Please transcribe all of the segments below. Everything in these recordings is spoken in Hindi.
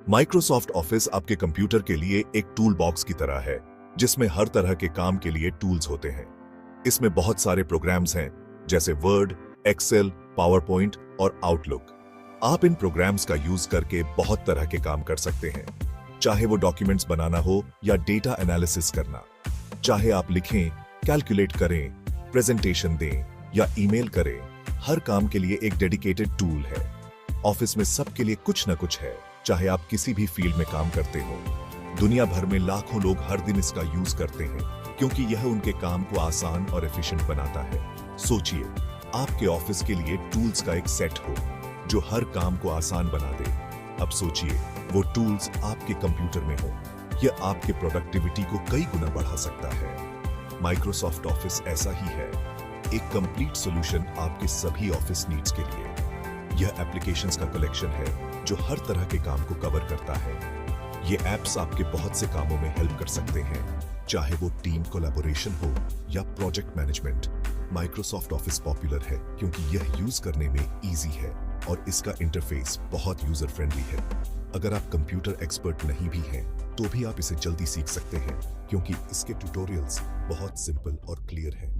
माइक्रोसॉफ्ट ऑफिस आपके कंप्यूटर के लिए एक टूल बॉक्स की तरह है, जिसमें हर तरह के काम के लिए टूल्स होते हैं। इसमें बहुत सारे प्रोग्राम्स हैं, जैसे वर्ड, एक्सेल, पावर पॉइंट और आउटलुक। आप इन प्रोग्राम्स का यूज करके बहुत तरह के काम कर सकते हैं, चाहे वो डॉक्यूमेंट्स बनाना हो या डेटा एनालिसिस करना। चाहे आप लिखें, कैलकुलेट करें, प्रेजेंटेशन दें या ईमेल करें, हर काम के लिए एक डेडिकेटेड टूल है। ऑफिस में सबके लिए कुछ न कुछ है, चाहे आप किसी भी फील्ड में काम करते हो। दुनिया भर में लाखों लोग हर दिन इसका यूज करते हैं, क्योंकि यह उनके काम को आसान और एफिशिएंट बनाता है। सोचिए, आपके ऑफिस के लिए टूल्स का एक सेट हो जो हर काम को आसान बना दे। अब सोचिए, वो टूल्स आपके कंप्यूटर में हो। यह आपके प्रोडक्टिविटी को कई गुना बढ़ा सकता है। माइक्रोसॉफ्ट ऑफिस ऐसा ही है, एक कंप्लीट सॉल्यूशन आपके सभी ऑफिस नीड्स के लिए। यह एप्लीकेशंस का कलेक्शन है जो हर तरह के काम को कवर करता है। ये ऐप्स आपके बहुत से कामों में हेल्प कर सकते हैं, चाहे वो टीम कोलैबोरेशन हो या project management. Microsoft office popular है क्योंकि यह यूज करने में इजी है और इसका इंटरफेस बहुत यूजर फ्रेंडली है। अगर आप कंप्यूटर एक्सपर्ट नहीं भी हैं, तो भी आप इसे जल्दी सीख सकते हैं, क्योंकि इसके ट्यूटोरियल्स बहुत सिंपल और क्लियर हैं।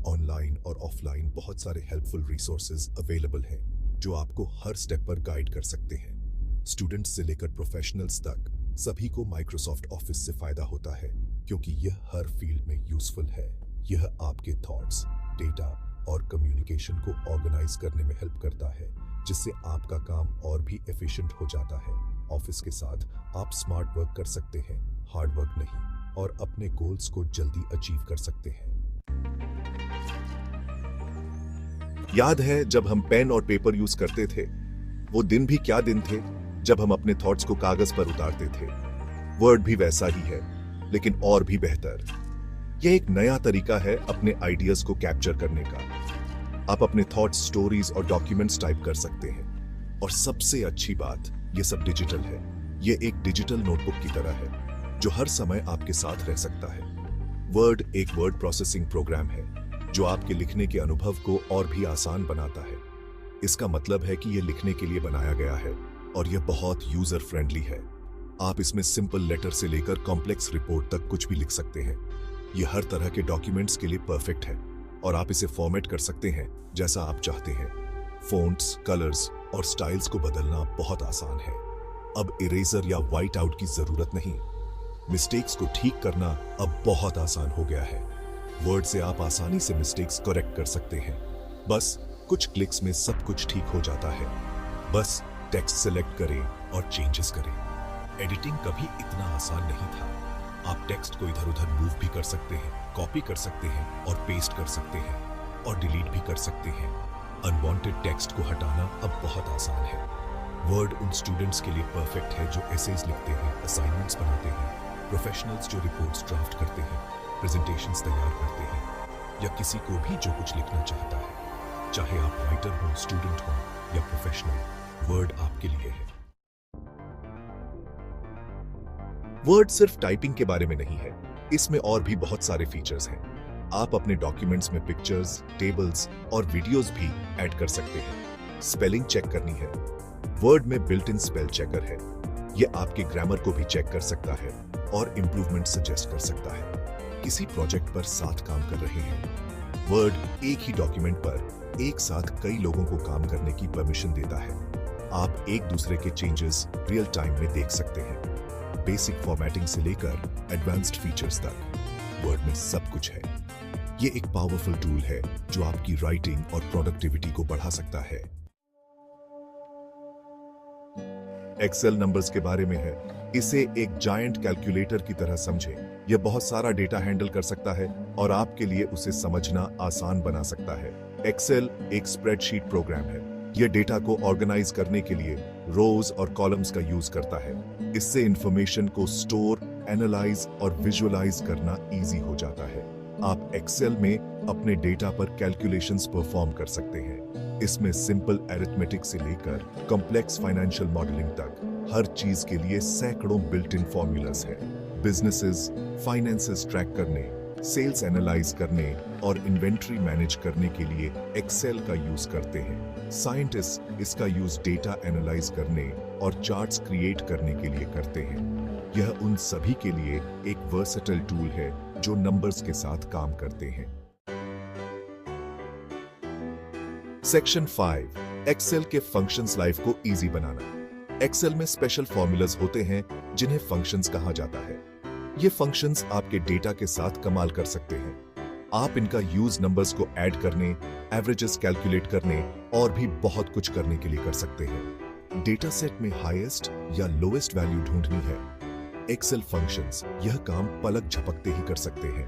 ऑनलाइन और ऑफलाइन बहुत सारे हेल्पफुल रिसोर्सेज अवेलेबल हैं जो आपको हर स्टेप पर गाइड कर सकते हैं। स्टूडेंट्स से लेकर प्रोफेशनल्स तक सभी को माइक्रोसॉफ्ट ऑफिस से फायदा होता है, क्योंकि यह हर फील्ड में यूजफुल है। यह आपके थॉट्स, डेटा और कम्युनिकेशन को ऑर्गेनाइज करने में हेल्प करता है, जिससे आपका काम और भी एफिशिएंट हो जाता है। ऑफिस के साथ आप स्मार्ट वर्क कर सकते हैं, हार्ड वर्क नहीं, और अपने गोल्स को जल्दी अचीव कर सकते हैं। याद है जब हम पेन और पेपर यूज करते थे? वो दिन भी क्या दिन थे जब हम अपने थॉट्स को कागज पर उतारते थे। वर्ड भी वैसा ही है, लेकिन और भी बेहतर। यह एक नया तरीका है अपने आइडियाज को कैप्चर करने का। आप अपने थॉट्स, स्टोरीज और डॉक्यूमेंट्स टाइप कर सकते हैं। और सबसे अच्छी बात, ये सब डिजिटल है। ये एक डिजिटल नोटबुक की तरह है जो हर समय आपके साथ रह सकता है। वर्ड एक वर्ड प्रोसेसिंग प्रोग्राम है जो आपके लिखने के अनुभव को और भी आसान बनाता है। इसका मतलब है कि यह लिखने के लिए बनाया गया है और यह बहुत यूजर फ्रेंडली है। आप इसमें सिंपल लेटर से लेकर कॉम्प्लेक्स रिपोर्ट तक कुछ भी लिख सकते हैं। यह हर तरह के डॉक्यूमेंट्स के लिए परफेक्ट है और आप इसे फॉर्मेट कर सकते हैं जैसा आप चाहते हैं। फ़ॉन्ट्स, कलर्स और स्टाइल्स को बदलना बहुत आसान है। अब इरेजर या व्हाइट आउट की जरूरत नहीं। मिस्टेक्स को ठीक करना अब बहुत आसान हो गया है। वर्ड से आप आसानी से मिस्टेक्स करेक्ट कर सकते हैं। बस कुछ क्लिक्स में सब कुछ ठीक हो जाता है। बस टेक्स्ट सेलेक्ट करें और चेंजेस करें। एडिटिंग कभी इतना आसान नहीं था। आप टेक्स्ट को इधर उधर मूव भी कर सकते हैं, कॉपी कर सकते हैं और पेस्ट कर सकते हैं और डिलीट भी कर सकते हैं। अनवांटेड टेक्स्ट को हटाना अब बहुत आसान है। वर्ड उन स्टूडेंट्स के लिए परफेक्ट है जो एसेज लिखते हैं, असाइनमेंट्स बनाते हैं, प्रोफेशनल्स जो रिपोर्ट्स ड्राफ्ट करते हैं, प्रेजेंटेशंस तैयार करते हैं, या किसी को भी जो कुछ लिखना चाहता है। चाहे आप राइटर हो, स्टूडेंट हो या प्रोफेशनल, वर्ड आपके लिए है। वर्ड सिर्फ टाइपिंग के बारे में नहीं है, इसमें और भी बहुत सारे फीचर्स हैं। आप अपने डॉक्यूमेंट्स में पिक्चर्स, टेबल्स और वीडियोस भी ऐड कर सकते हैं। स्पेलिंग चेक करनी है, वर्ड में बिल्ट इन स्पेल चेकर है। यह आपके ग्रामर को भी चेक कर सकता है और इंप्रूवमेंट सजेस्ट कर सकता है। किसी प्रोजेक्ट पर साथ काम कर रहे हैं, वर्ड एक ही डॉक्यूमेंट पर एक साथ कई लोगों को काम करने की परमिशन देता है। आप एक दूसरे के चेंजेस रियल टाइम में देख सकते हैं। बेसिक फॉर्मेटिंग से लेकर एडवांस्ड फीचर्स तक वर्ड में सब कुछ है। ये एक पावरफुल टूल है जो आपकी राइटिंग और प्रोडक्टिविटी को बढ़ा सकता है। एक्सेल नंबर्स के बारे में है। इसे एक जायंट कैलकुलेटर की तरह समझें। यह बहुत सारा डेटा हैंडल कर सकता है और आपके लिए उसे समझना आसान बना सकता है। एक्सेल एक स्प्रेडशीट प्रोग्राम है। यह डेटा को ऑर्गेनाइज करने के लिए रोज और कॉलम्स का यूज करता है। इससे इंफॉर्मेशन को स्टोर, एनालाइज और विजुअलाइज करना इजी हो जाता है। आप एक्सेल में अपने डेटा पर कैलकुलेशंस परफॉर्म कर सकते हैं। इसमें सिंपल अरिथमेटिक से लेकर कॉम्प्लेक्स फाइनेंशियल मॉडलिंग तक हर चीज के लिए सैकड़ों बिल्ट इन फॉर्मूलाज हैं। बिजनेसेस फाइनेंसेस ट्रैक करने, सेल्स एनालाइज करने और इन्वेंट्री मैनेज करने के लिए एक्सेल का यूज करते हैं। साइंटिस्ट इसका यूज डेटा एनालाइज करने और चार्ट्स क्रिएट करने के लिए करते हैं। यह उन सभी के लिए एक वर्सेटाइल टूल है जो नंबर्स के साथ काम करते हैं। सेक्शन 5, एक्सेल के फंक्शंस लाइफ को इजी बनाना। एक्सेल में स्पेशल फॉर्मूलाज होते हैं जिन्हें फंक्शंस कहा जाता है। ये फंक्शंस आपके डेटा के साथ कमाल कर सकते हैं। आप इनका यूज नंबर्स को ऐड करने, एवरेजेस कैलकुलेट करने और भी बहुत कुछ करने के लिए कर सकते हैं। डेटा सेट में हाईएस्ट या लोएस्ट वैल्यू ढूंढनी है, एक्सेल फंक्शंस यह काम पलक झपकते ही कर सकते हैं।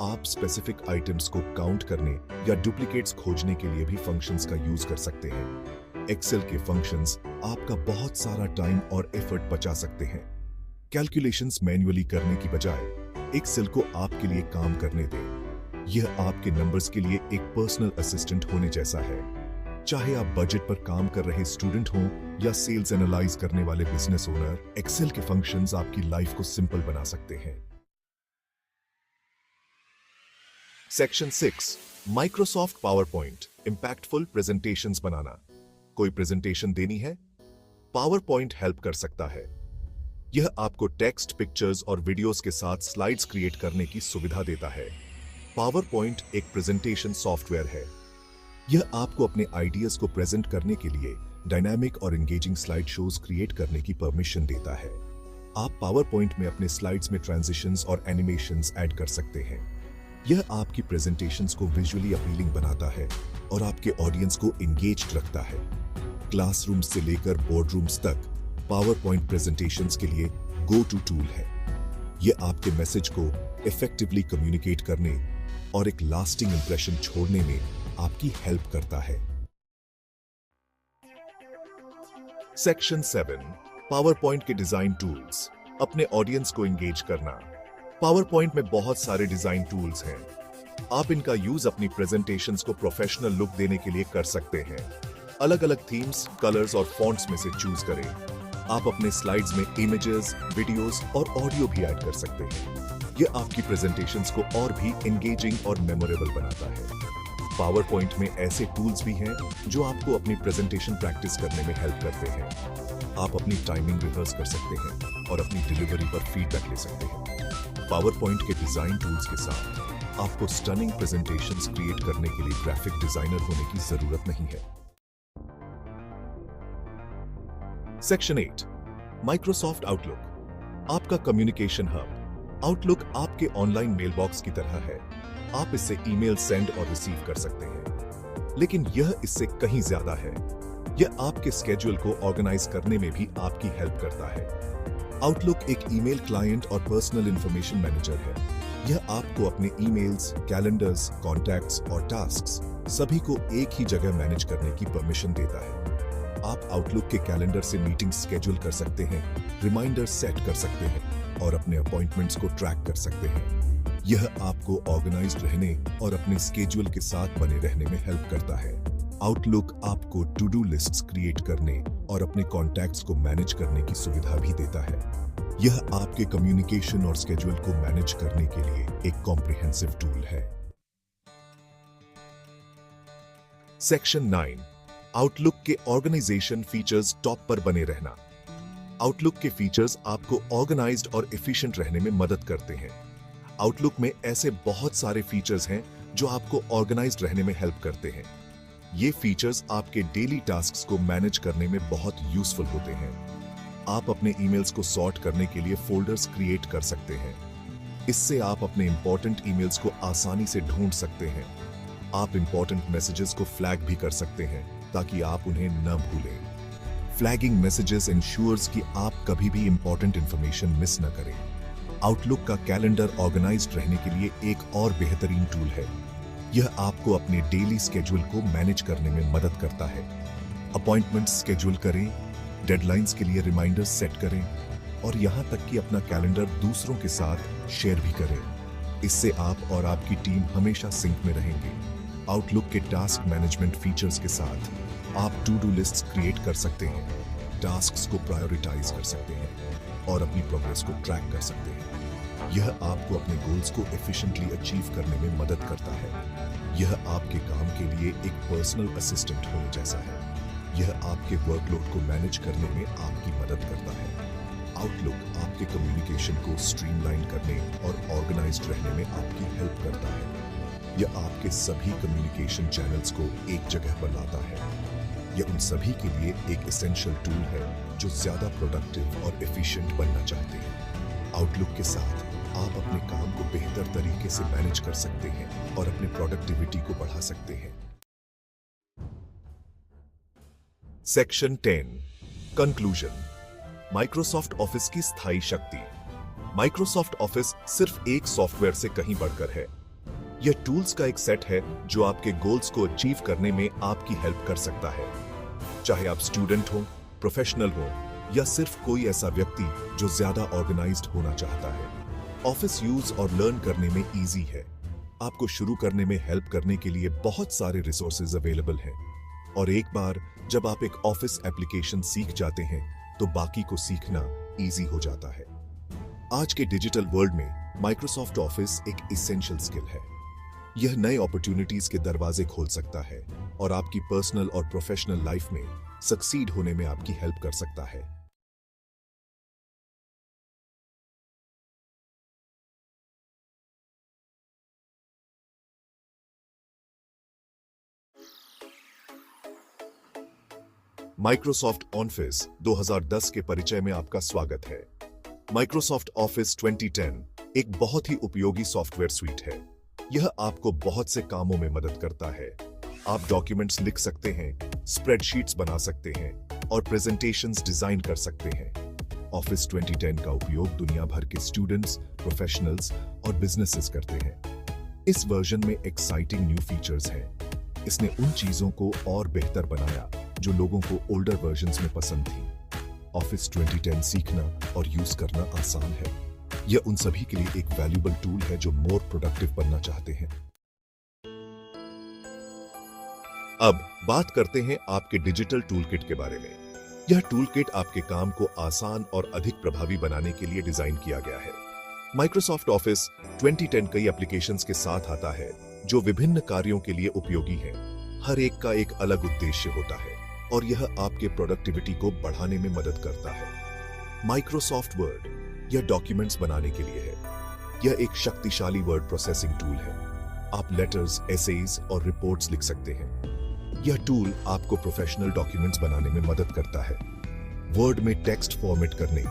आप स्पेसिफिक आइटम्स को काउंट करने या डुप्लीकेट्स खोजने के लिए भी फंक्शंस का यूज कर सकते हैं। एक्सेल के फंक्शंस आपका बहुत सारा टाइम और एफर्ट बचा सकते हैं। कैलकुलेशंस मैन्युअली करने की बजाय एक्सेल को आपके लिए काम करने दें। यह आपके नंबर्स के लिए एक पर्सनल असिस्टेंट होने जैसा है। चाहे आप बजट पर काम कर रहे स्टूडेंट हों या सेल्स एनालाइज करने वाले बिजनेस ओनर, एक्सेल के फंक्शंस आपकी लाइफ को सिंपल बना सकते हैं। Section 6, Microsoft PowerPoint impactful presentations बनाना। कोई प्रेजेंटेशन देनी है, पावर पॉइंट हेल्प कर सकता है। यह आपको टेक्स्ट, पिक्चर्स और वीडियोस के साथ स्लाइड्स क्रिएट करने की सुविधा देता है। पावर पॉइंट एक प्रेजेंटेशन सॉफ्टवेयर है। यह आपको अपने आइडियाज को प्रेजेंट करने के लिए डायनामिक और एंगेजिंग स्लाइड शोज क्रिएट करने की परमिशन देता है। आप पावर पॉइंट में अपने स्लाइड्स में ट्रांजिशंस और एनिमेशंस ऐड कर सकते हैं। यह आपकी प्रेजेंटेशंस को विजुअली अपीलिंग बनाता है और आपके ऑडियंस को एंगेज्ड रखता है। क्लासरूम्स से लेकर बोर्डरूम्स तक पावर पॉइंट प्रेजेंटेशंस के लिए गो टू टूल है। यह आपके मैसेज को इफेक्टिवली कम्युनिकेट करने और एक लास्टिंग इंप्रेशन छोड़ने में आपकी हेल्प करता है। सेक्शन 7, पावर पॉइंट के डिजाइन टूल्स। अपने ऑडियंस को एंगेज करना। पावर पॉइंट में बहुत सारे डिजाइन टूल्स हैं। आप इनका यूज अपनी प्रेजेंटेशंस को प्रोफेशनल लुक देने के लिए कर सकते हैं। अलग अलग थीम्स, कलर्स और फॉन्ट्स में से चूज करें। आप अपने स्लाइड्स में इमेजेस, वीडियोस और ऑडियो भी ऐड कर सकते हैं। यह आपकी प्रेजेंटेशंस को और भी एंगेजिंग और मेमोरेबल बनाता है। पावर पॉइंट में ऐसे टूल्स भी हैं जो आपको अपनी प्रेजेंटेशन प्रैक्टिस करने में हेल्प करते हैं। आप अपनी टाइमिंग रिहर्स कर सकते हैं और अपनी डिलीवरी पर फीडबैक ले सकते हैं। पावर पॉइंट के डिजाइन टूल्स के साथ आपको स्टनिंग प्रेजेंटेशंस क्रिएट करने के लिए ग्राफिक डिजाइनर होने की जरूरत नहीं है। सेक्शन 8, माइक्रोसॉफ्ट आउटलुक, आपका कम्युनिकेशन हब। आउटलुक आपके ऑनलाइन मेलबॉक्स की तरह है। आप इससे ईमेल सेंड और रिसीव कर सकते हैं, लेकिन यह इससे कहीं ज्यादा है। यह आपके स्केड्यूल को ऑर्गेनाइज करने में भी आपकी हेल्प करता है। आउटलुक एक ईमेल क्लाइंट और पर्सनल इंफॉर्मेशन मैनेजर है। यह आपको अपने ईमेल्स, कैलेंडर्स, कॉन्टैक्ट्स और टास्क्स सभी को एक ही जगह मैनेज करने की परमिशन देता है। आप आउटलुक के कैलेंडर से मीटिंग्स स्केड्यूल कर सकते हैं, रिमाइंडर सेट कर सकते हैं और अपने अपॉइंटमेंट्स को ट्रैक कर सकते हैं। यह आपको ऑर्गेनाइज्ड रहने और अपने स्केड्यूल के साथ बने रहने में हेल्प करता है। आउटलुक आपको टू डू लिस्ट्स क्रिएट करने और अपने कॉन्टैक्ट्स को मैनेज करने की सुविधा भी देता है। यह आपके कम्युनिकेशन और स्केड्यूल को मैनेज करने के लिए एक कॉम्प्रिहेंसिव टूल है। सेक्शन 9, आउटलुक के ऑर्गेनाइजेशन फीचर्स टॉप पर बने रहना। आउटलुक के फीचर्स आपको ऑर्गेनाइज्ड और एफिशिएंट रहने में मदद करते हैं। आउटलुक में ऐसे बहुत सारे फीचर्स हैं जो आपको ऑर्गेनाइज्ड रहने में हेल्प करते हैं। ये फीचर्स आपके डेली टास्क्स को मैनेज करने में बहुत यूजफुल होते हैं। आप अपने ईमेल्स को सॉर्ट करने के लिए फोल्डर्स क्रिएट कर सकते हैं। इससे आप अपने इंपॉर्टेंट ईमेल्स को आसानी से ढूंढ सकते हैं। आप इंपॉर्टेंट मैसेजेस को फ्लैग भी कर सकते हैं ताकि आप उन्हें न भूलें। फ्लैगिंग मैसेजेस इंश्योर्स कि आप कभी भी इंपॉर्टेंट इंफॉर्मेशन मिस न करें। आउटलुक का कैलेंडर ऑर्गेनाइज्ड रहने के लिए एक और बेहतरीन टूल है। यह आपको अपने डेली स्केड्यूल को मैनेज करने में मदद करता है। अपॉइंटमेंट्स स्केड्यूल करें, डेडलाइंस के लिए रिमाइंडर्स सेट करें और यहाँ तक कि अपना कैलेंडर दूसरों के साथ शेयर भी करें। इससे आप और आपकी टीम हमेशा सिंक में रहेंगे। आउटलुक के टास्क मैनेजमेंट फीचर्स के साथ आप टू डू लिस्ट्स क्रिएट कर सकते हैं, टास्क्स को प्रायोरिटाइज कर सकते हैं और अपनी प्रोग्रेस को ट्रैक कर सकते हैं। यह आपको अपने गोल्स को एफिशिएंटली अचीव करने में मदद करता है। यह आपके काम के लिए एक पर्सनल असिस्टेंट होने जैसा है। यह आपके वर्कलोड को मैनेज करने में आपकी मदद करता है। आउटलुक आपके कम्युनिकेशन को स्ट्रीमलाइन करने और ऑर्गेनाइज्ड रहने में आपकी हेल्प करता है। यह आपके सभी कम्युनिकेशन चैनल्स को एक जगह पर लाता है। यह उन सभी के लिए एक एसेंशियल टूल है जो ज्यादा प्रोडक्टिव और एफिशिएंट बनना चाहते हैं। आउटलुक के साथ आप अपने काम को बेहतर तरीके से मैनेज कर सकते हैं और अपने प्रोडक्टिविटी को बढ़ा सकते हैं। Section 10 conclusion. माइक्रोसॉफ्ट ऑफिस की स्थायी शक्ति। माइक्रोसॉफ्ट ऑफिस सिर्फ एक सॉफ्टवेयर से कहीं बढ़कर है। यह टूल्स का एक सेट है जो आपके गोल्स को अचीव करने में आपकी हेल्प कर सकता है। चाहे आप स्टूडेंट हो, प्रोफेशनल हो या सिर्फ कोई ऐसा व्यक्ति जो ज्यादा ऑर्गेनाइज्ड होना चाहता है, ऑफिस यूज और लर्न करने में इजी है। आपको शुरू करने में हेल्प करने के लिए बहुत सारे रिसोर्सेज अवेलेबल हैं और एक बार जब आप एक ऑफिस एप्लीकेशन सीख जाते हैं तो बाकी को सीखना इजी हो जाता है। आज के डिजिटल वर्ल्ड में माइक्रोसॉफ्ट ऑफिस एक इसेंशियल स्किल है। यह नए अपॉर्चुनिटीज के दरवाजे खोल सकता है और आपकी पर्सनल और प्रोफेशनल लाइफ में सक्सीड होने में आपकी हेल्प कर सकता है। माइक्रोसॉफ्ट ऑफिस 2010 के परिचय में आपका स्वागत है। माइक्रोसॉफ्ट ऑफिस 2010 एक बहुत ही उपयोगी सॉफ्टवेयर स्वीट है। यह आपको बहुत से कामों में मदद करता है। आप डॉक्यूमेंट्स लिख सकते हैं, स्प्रेडशीट्स बना सकते हैं और प्रेजेंटेशंस डिजाइन कर सकते हैं। ऑफिस 2010 का उपयोग दुनिया भर के स्टूडेंट्स, प्रोफेशनल्स और बिजनेसेस करते हैं। इस वर्जन में एक्साइटिंग न्यू फीचर्स हैं। इसने उन चीजों को और बेहतर बनाया जो लोगों को ओल्डर वर्जन्स में पसंद थी। ऑफिस 2010 सीखना और यूज करना आसान है। यह उन सभी के लिए एक वैल्यूएबल टूल है जो मोर प्रोडक्टिव बनना चाहते हैं। अब बात करते हैं आपके डिजिटल टूलकिट के बारे में। यह टूलकिट आपके काम को आसान और अधिक प्रभावी बनाने के लिए डिजाइन किया गया है। माइक्रोसॉफ्ट ऑफिस 2010 कई एप्लीकेशंस के साथ आता है जो विभिन्न कार्यों के लिए उपयोगी हैं। हर एक का एक अलग उद्देश्य होता है और यह आपके प्रोडक्टिविटी को बढ़ाने में मदद करता है। माइक्रोसॉफ्ट वर्ड यह डॉक्यूमेंट्स बनाने के लिए है। यह एक शक्तिशाली वर्ड प्रोसेसिंग टूल है। आप लेटर्स, एसेज और रिपोर्ट्स लिख सकते हैं। यह टूल आपको प्रोफेशनल डॉक्यूमेंट्स बनाने में मदद करता है। वर्ड में टेक्स्ट फॉर्मेट करने,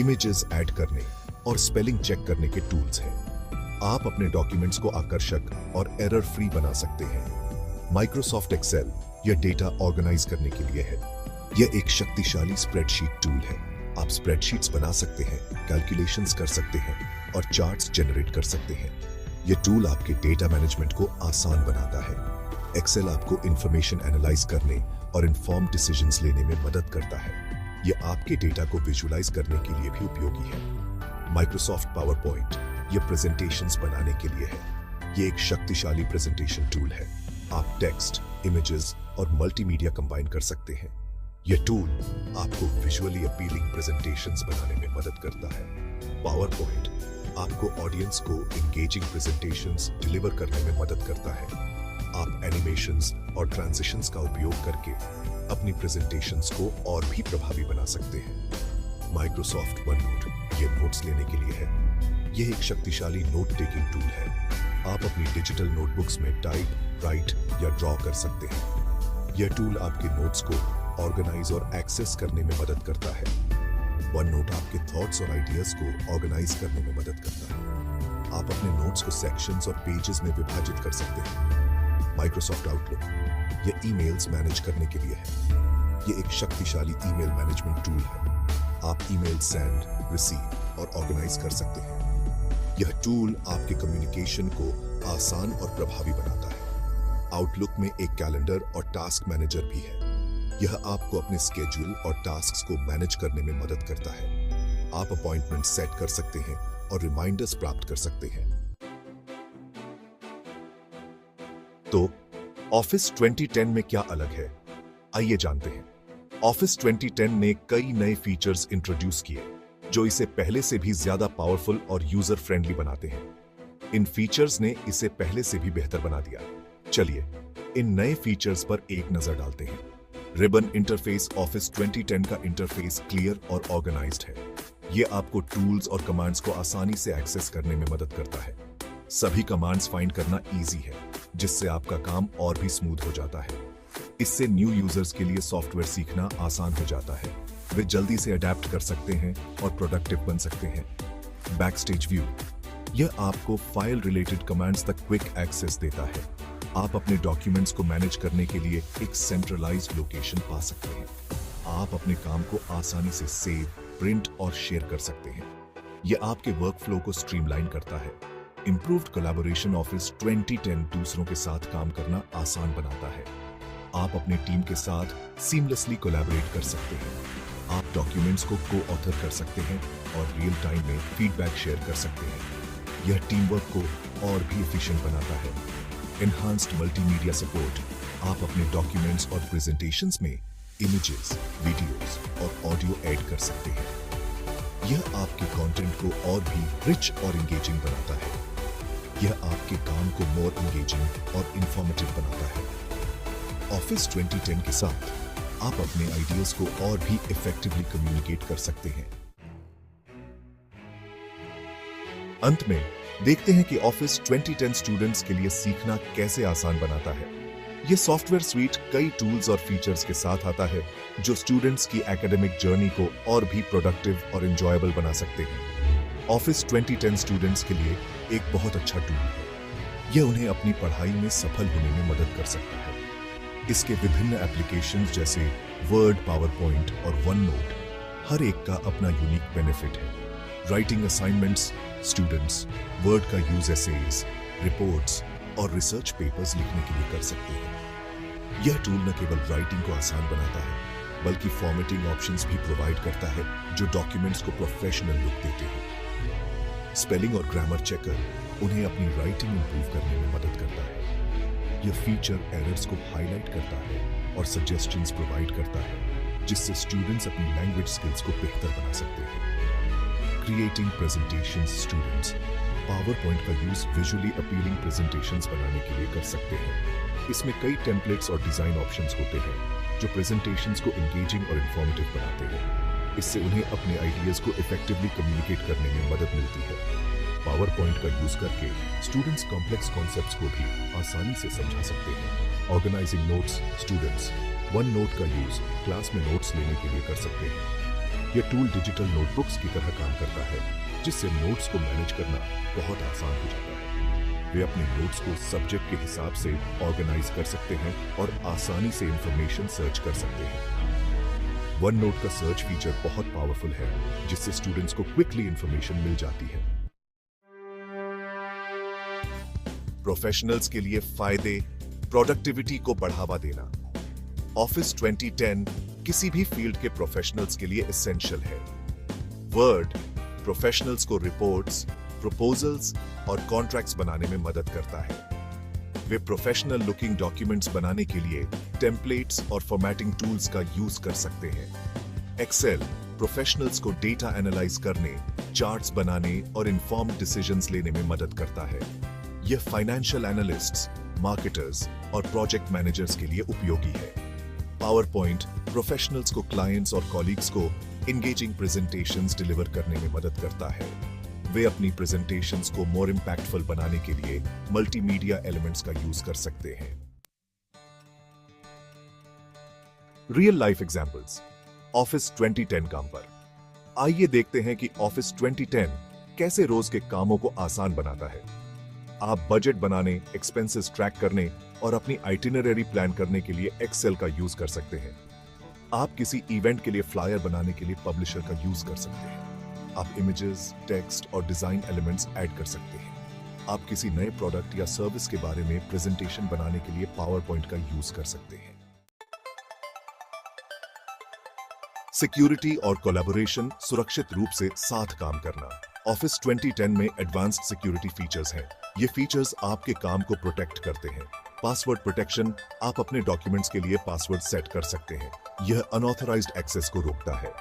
इमेजेस ऐड करने और स्पेलिंग चेक करने के टूल्स हैं। आप अपने डॉक्यूमेंट्स को आकर्षक और एरर फ्री बना सकते हैं। माइक्रोसॉफ्ट एक्सेल यह डेटा ऑर्गेनाइज करने के लिए है। यह एक शक्तिशाली स्प्रेडशीट टूल है। आप स्प्रेडशीट्स बना सकते हैं, कैलकुलेशंस कर सकते हैं और चार्ट्स जनरेट कर सकते हैं। यह टूल आपके डेटा मैनेजमेंट को आसान बनाता है। एक्सेल आपको इंफॉर्मेशन एनालाइज करने और इन्फॉर्म डिसीजंस लेने में मदद करता है। यह आपके डेटा को विजुअलाइज करने के लिए भी उपयोगी है। माइक्रोसॉफ्ट पावर पॉइंट यह प्रेजेंटेशंस बनाने के लिए है। यह एक शक्तिशाली प्रेजेंटेशन टूल है। आप टेक्स्ट, इमेजेस और मल्टीमीडिया कंबाइन कर सकते हैं। यह टूल आपको विजुअली अपीलिंग प्रेजेंटेशंस बनाने में मदद करता है। पावर पॉइंट आपको ऑडियंस को एंगेजिंग प्रेजेंटेशंस डिलीवर करने में मदद करता है। आप एनिमेशंस और ट्रांजिशंस का उपयोग करके अपनी प्रेजेंटेशंस को और भी प्रभावी बना सकते हैं। माइक्रोसॉफ्ट वन नोट यह नोट्स लेने के लिए है। यह एक शक्तिशाली नोट टेकिंग टूल है। आप अपनी डिजिटल नोटबुक्स में टाइप, राइट या ड्रॉ कर सकते हैं। यह टूल आपके नोट्स को ऑर्गेनाइज और एक्सेस करने में मदद करता है। वन नोट आपके थॉट्स और आइडियाज को ऑर्गेनाइज करने में मदद करता है। आप अपने नोट्स को सेक्शंस और पेजेस में विभाजित कर सकते हैं। माइक्रोसॉफ्ट आउटलुक यह ईमेल्स मैनेज करने के लिए है। यह एक शक्तिशाली ईमेल मैनेजमेंट टूल है। आप ईमेल सेंड, रिसीव और ऑर्गेनाइज कर सकते हैं। यह टूल आपके कम्युनिकेशन को आसान और प्रभावी बनाता है। आउटलुक में एक कैलेंडर और टास्क मैनेजर भी है। यह आपको अपने स्केड्यूल और टास्क्स को मैनेज करने में मदद करता है। आप अपॉइंटमेंट सेट कर सकते हैं और रिमाइंडर्स प्राप्त कर सकते हैं। तो ऑफिस 2010 में क्या अलग है, आइए जानते हैं। ऑफिस 2010 ने कई नए फीचर्स इंट्रोड्यूस किए। जो इसे पहले से भी ज्यादा पावरफुल और यूजर फ्रेंडली बनाते हैं। इन फीचर्स ने इसे पहले से भी बेहतर बना दिया। चलिए इन नए फीचर्स पर एक नजर डालते हैं। Ribbon interface. ऑफिस 2010 का इंटरफेस क्लियर और ऑर्गेनाइज्ड है। यह आपको टूल्स और कमांड्स को आसानी से एक्सेस करने में मदद करता है। सभी कमांड्स फाइंड करना इजी है, जिससे आपका काम और भी स्मूथ हो जाता है। इससे न्यू यूजर्स के लिए सॉफ्टवेयर सीखना आसान हो जाता है। वे जल्दी से अडेप्ट कर सकते हैं और प्रोडक्टिव बन सकते हैं। Backstage view. यह आपको फाइल रिलेटेड कमांड्स तक क्विक एक्सेस देता है। आप अपने डॉक्यूमेंट्स को मैनेज करने के लिए एक सेंट्रलाइज्ड लोकेशन पा सकते हैं। आप अपने काम को आसानी से सेव, प्रिंट और शेयर कर सकते हैं। यह आपके वर्कफ्लो को स्ट्रीमलाइन करता है। Improved collaboration. ऑफिस 2010 दूसरों के साथ काम करना आसान बनाता है। आप अपने टीम के साथ सीमलेसली कोलैबोरेट कर सकते हैं। आप डॉक्यूमेंट्स को को-ऑथर कर सकते हैं और रियल टाइम में फीडबैक शेयर कर सकते हैं। यह टीम वर्क को और भी एफिशिएंट बनाता है। Enhanced multimedia support. आप अपने डॉक्यूमेंट्स और प्रेजेंटेशंस में इमेजेस, वीडियोस और ऑडियो ऐड कर सकते हैं। यह आपके कंटेंट को और भी रिच और एंगेजिंग बनाता है। यह आपके काम को मोर एंगेजिंग और इंफॉर्मेटिव बनाता है। ऑफिस 2010 के साथ आप अपने आइडियाज को और भी इफेक्टिवली कम्युनिकेट कर सकते हैं। अंत में देखते हैं कि ऑफिस 2010 स्टूडेंट्स के लिए सीखना कैसे आसान बनाता है। यह सॉफ्टवेयर स्वीट कई टूल्स और फीचर्स के साथ आता है, जो स्टूडेंट्स की एकेडमिक जर्नी को और भी प्रोडक्टिव और एंजॉयबल बना सकते हैं। ऑफिस 2010 स्टूडेंट्स के लिए एक बहुत अच्छा टूल है। यह उन्हें अपनी पढ़ाई में सफल होने में मदद कर सकता है। इसके विभिन्न एप्लीकेशंस जैसे वर्ड, पावरपॉइंट और वन नोट, हर एक का अपना यूनिक बेनिफिट है। Writing assignments. स्टूडेंट्स वर्ड का यूज एसेज, रिपोर्ट्स और रिसर्च पेपर्स लिखने के लिए कर सकते हैं। यह टूल न केवल राइटिंग को आसान बनाता है, बल्कि फॉर्मेटिंग ऑप्शंस भी प्रोवाइड करता है, जो डॉक्यूमेंट्स को प्रोफेशनल लुक देते हैं। स्पेलिंग और ग्रामर चेकर उन्हें अपनी राइटिंग इंप्रूव करने में मदद करता है। यह फीचर एरर्स को हाईलाइट करता है और सजेशंस प्रोवाइड करता है, जिससे स्टूडेंट्स अपनी लैंग्वेज स्किल्स को बेहतर बना सकते हैं। Creating presentations. Students power point का यूज विजुअली अपीलिंग प्रेजेंटेशंस बनाने के लिए कर सकते हैं। इसमें कई टेम्पलेट्स और डिजाइन ऑप्शंस होते हैं, जो प्रेजेंटेशंस को एंगेजिंग और इंफॉर्मेटिव बनाते हैं। इससे उन्हें अपने आइडियाज को इफेक्टिवली कम्युनिकेट करने में मदद मिलती है। पावर पॉइंट का यूज करके स्टूडेंट्स कॉम्प्लेक्स कॉन्सेप्ट्स को भी आसानी से समझा सकते हैं। Organizing notes. Students OneNote का यूज क्लास में नोट्स लेने के लिए कर सकते हैं। यह टूल डिजिटल नोटबुक्स की तरह काम करता है, जिससे नोट्स को मैनेज करना बहुत आसान हो जाता है। वे अपने नोट्स को सब्जेक्ट के हिसाब से ऑर्गेनाइज कर सकते हैं और आसानी से इंफॉर्मेशन सर्च कर सकते हैं। वन नोट का सर्च फीचर बहुत पावरफुल है, जिससे स्टूडेंट्स को क्विकली इंफॉर्मेशन मिल जाती है। प्रोफेशनल्स के लिए फायदे। प्रोडक्टिविटी को बढ़ावा देना। ऑफिस 2010 किसी भी फील्ड के प्रोफेशनल्स के लिए एसेंशियल है। वर्ड प्रोफेशनल्स को रिपोर्ट्स, प्रपोजल्स और कॉन्ट्रैक्ट्स बनाने में मदद करता है। वे प्रोफेशनल लुकिंग डॉक्यूमेंट्स बनाने के लिए टेम्पलेट्स और फॉर्मेटिंग टूल्स का यूज कर सकते हैं। एक्सेल प्रोफेशनल्स को डेटा एनालाइज करने, चार्ट्स बनाने और इन्फॉर्म्ड डिसीजंस लेने में मदद करता है। यह फाइनेंशियल एनालिस्ट्स, मार्केटर्स और प्रोजेक्ट मैनेजर्स के लिए उपयोगी है। पावर पॉइंट प्रोफेशनल्स को क्लाइंट्स और कॉलीग्स को एंगेजिंग प्रेजेंटेशंस डिलीवर करने में मदद करता है। वे अपनी प्रेजेंटेशंस को मोर इंपैक्टफुल बनाने के लिए मल्टीमीडिया एलिमेंट्स का यूज कर सकते हैं। Real life examples. ऑफिस 2010 काम पर। आइए देखते हैं कि ऑफिस 2010 कैसे रोज के कामों को आसान बनाता है। आप बजट बनाने, एक्सपेंसेस ट्रैक करने और अपनी आइटिनरी प्लान करने के लिए एक्सेल का यूज कर सकते हैं। आप किसी इवेंट के लिए फ्लायर बनाने के लिए पब्लिशर का यूज कर सकते हैं। आप इमेजेस, टेक्स्ट और डिजाइन एलिमेंट्स ऐड कर सकते हैं। आप किसी नए प्रोडक्ट या सर्विस के बारे में प्रेजेंटेशन बनाने के लिए पावर पॉइंट का यूज कर सकते हैं। सिक्योरिटी और कोलैबोरेशन, सुरक्षित रूप से साथ काम करना। ऑफिस 2010 में एडवांस्ड सिक्योरिटी फीचर्स हैं। ये फीचर्स आपके काम को प्रोटेक्ट करते हैं। पासवर्ड प्रोटेक्शन, आप अपने डॉक्यूमेंट्स के लिए पासवर्ड सेट कर सकते हैं। यह अनऑथराइज्ड एक्सेस को रोकता है।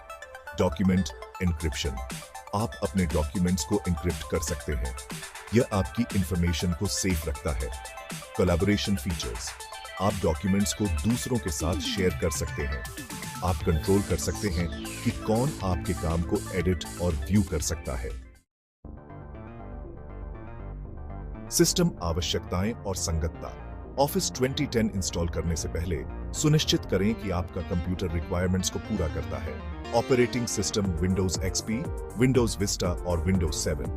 Document encryption. आप अपने डॉक्यूमेंट्स को एन्क्रिप्ट कर सकते हैं। यह आपकी इंफॉर्मेशन को सेफ रखता है। Collaboration features. आप डॉक्यूमेंट्स को दूसरों के साथ शेयर कर सकते हैं। आप कंट्रोल कर सकते हैं कि कौन आपके काम को एडिट और व्यू कर सकता है। सिस्टम आवश्यकताएं और संगतता। ऑफिस 2010 इंस्टॉल करने से पहले सुनिश्चित करें कि आपका कंप्यूटर रिक्वायरमेंट्स को पूरा करता है। Operating system Windows XP, Windows Vista और विंडोज 7।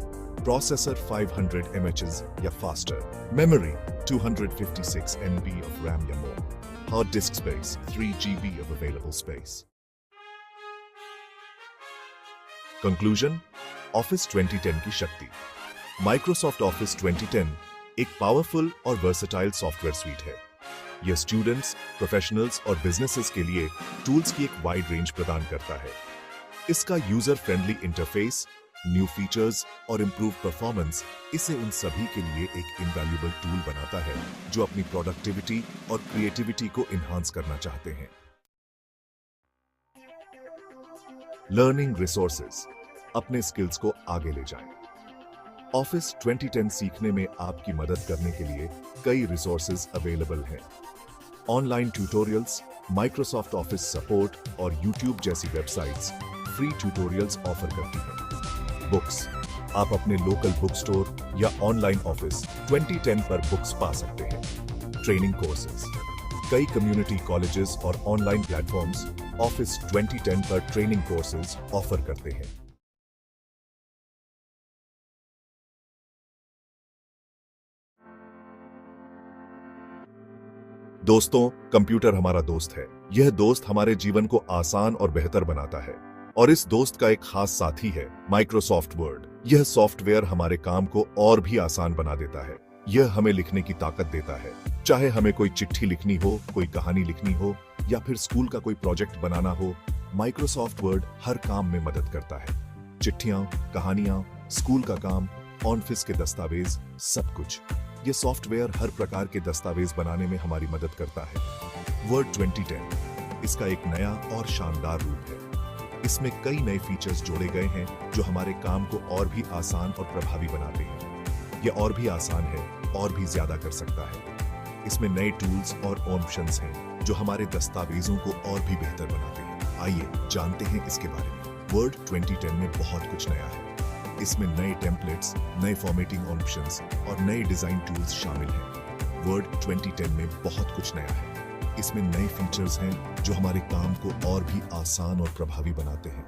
प्रोसेसर 500 mAh या faster. Memory 256 MB of RAM या more. Hard disk space 3 GB of available space. Conclusion: Office 2010 की शक्ति। Microsoft Office 2010 एक पावरफुल और वर्सेटाइल सॉफ्टवेयर स्वीट है। यह स्टूडेंट्स, प्रोफेशनल्स और बिजनेसेस के लिए टूल्स की एक वाइड रेंज प्रदान करता है। इसका user friendly interface, new features और इंप्रूव परफॉर्मेंस इसे उन सभी के लिए एक इनवैल्यूएबल टूल बनाता है जो अपनी प्रोडक्टिविटी और क्रिएटिविटी को इन्हांस करना चाहते हैं। Learning resources. अपने स्किल्स को आगे ले जाएं। ऑफिस 2010 सीखने में आपकी मदद करने के लिए कई रिसोर्सेज अवेलेबल हैं। Online tutorials, Microsoft office support और यूट्यूब जैसी वेबसाइट्स फ्री ट्यूटोरियल्स ऑफर करती हैं। बुक्स। आप अपने लोकल बुक स्टोर या ऑनलाइन ऑफिस 2010 पर बुक्स पा सकते हैं। Training courses. कई कम्युनिटी कॉलेजेस और ऑनलाइन प्लेटफॉर्म्स ऑफिस 2010 पर ट्रेनिंग कोर्सेज ऑफर करते हैं। दोस्तों, कंप्यूटर हमारा दोस्त है। यह दोस्त हमारे जीवन को आसान और बेहतर बनाता है और इस दोस्त का एक खास साथी है माइक्रोसॉफ्ट वर्ड। यह सॉफ्टवेयर हमारे काम को और भी आसान बना देता है। यह हमें लिखने की ताकत देता है। चाहे हमें कोई चिट्ठी लिखनी हो, कोई कहानी लिखनी हो या फिर स्कूल का कोई प्रोजेक्ट बनाना हो, माइक्रोसॉफ्ट वर्ड हर काम में मदद करता है। चिट्ठियां, कहानियां, स्कूल का काम, ऑफिस के दस्तावेज, सब कुछ। यह सॉफ्टवेयर हर प्रकार के दस्तावेज बनाने में हमारी मदद करता है। वर्ड 2010 इसका एक नया और शानदार रूप है। इसमें कई नए फीचर्स जोड़े गए हैं जो हमारे काम को और भी आसान और प्रभावी बनाते हैं। यह और भी आसान है और भी ज्यादा कर सकता है। इसमें नए टूल्स और ऑप्शंस हैं जो हमारे दस्तावेजों को और भी बेहतर बनाते हैं। आइए जानते हैं इसके बारे में। वर्ड 2010 में बहुत कुछ नया है। इसमें नए टेम्पलेट्स, नए फॉर्मेटिंग ऑप्शंस और नए डिजाइन टूल्स शामिल हैं। वर्ड 2010 में बहुत कुछ नया है। इसमें नए फीचर्स हैं जो हमारे काम को और भी आसान और प्रभावी बनाते हैं।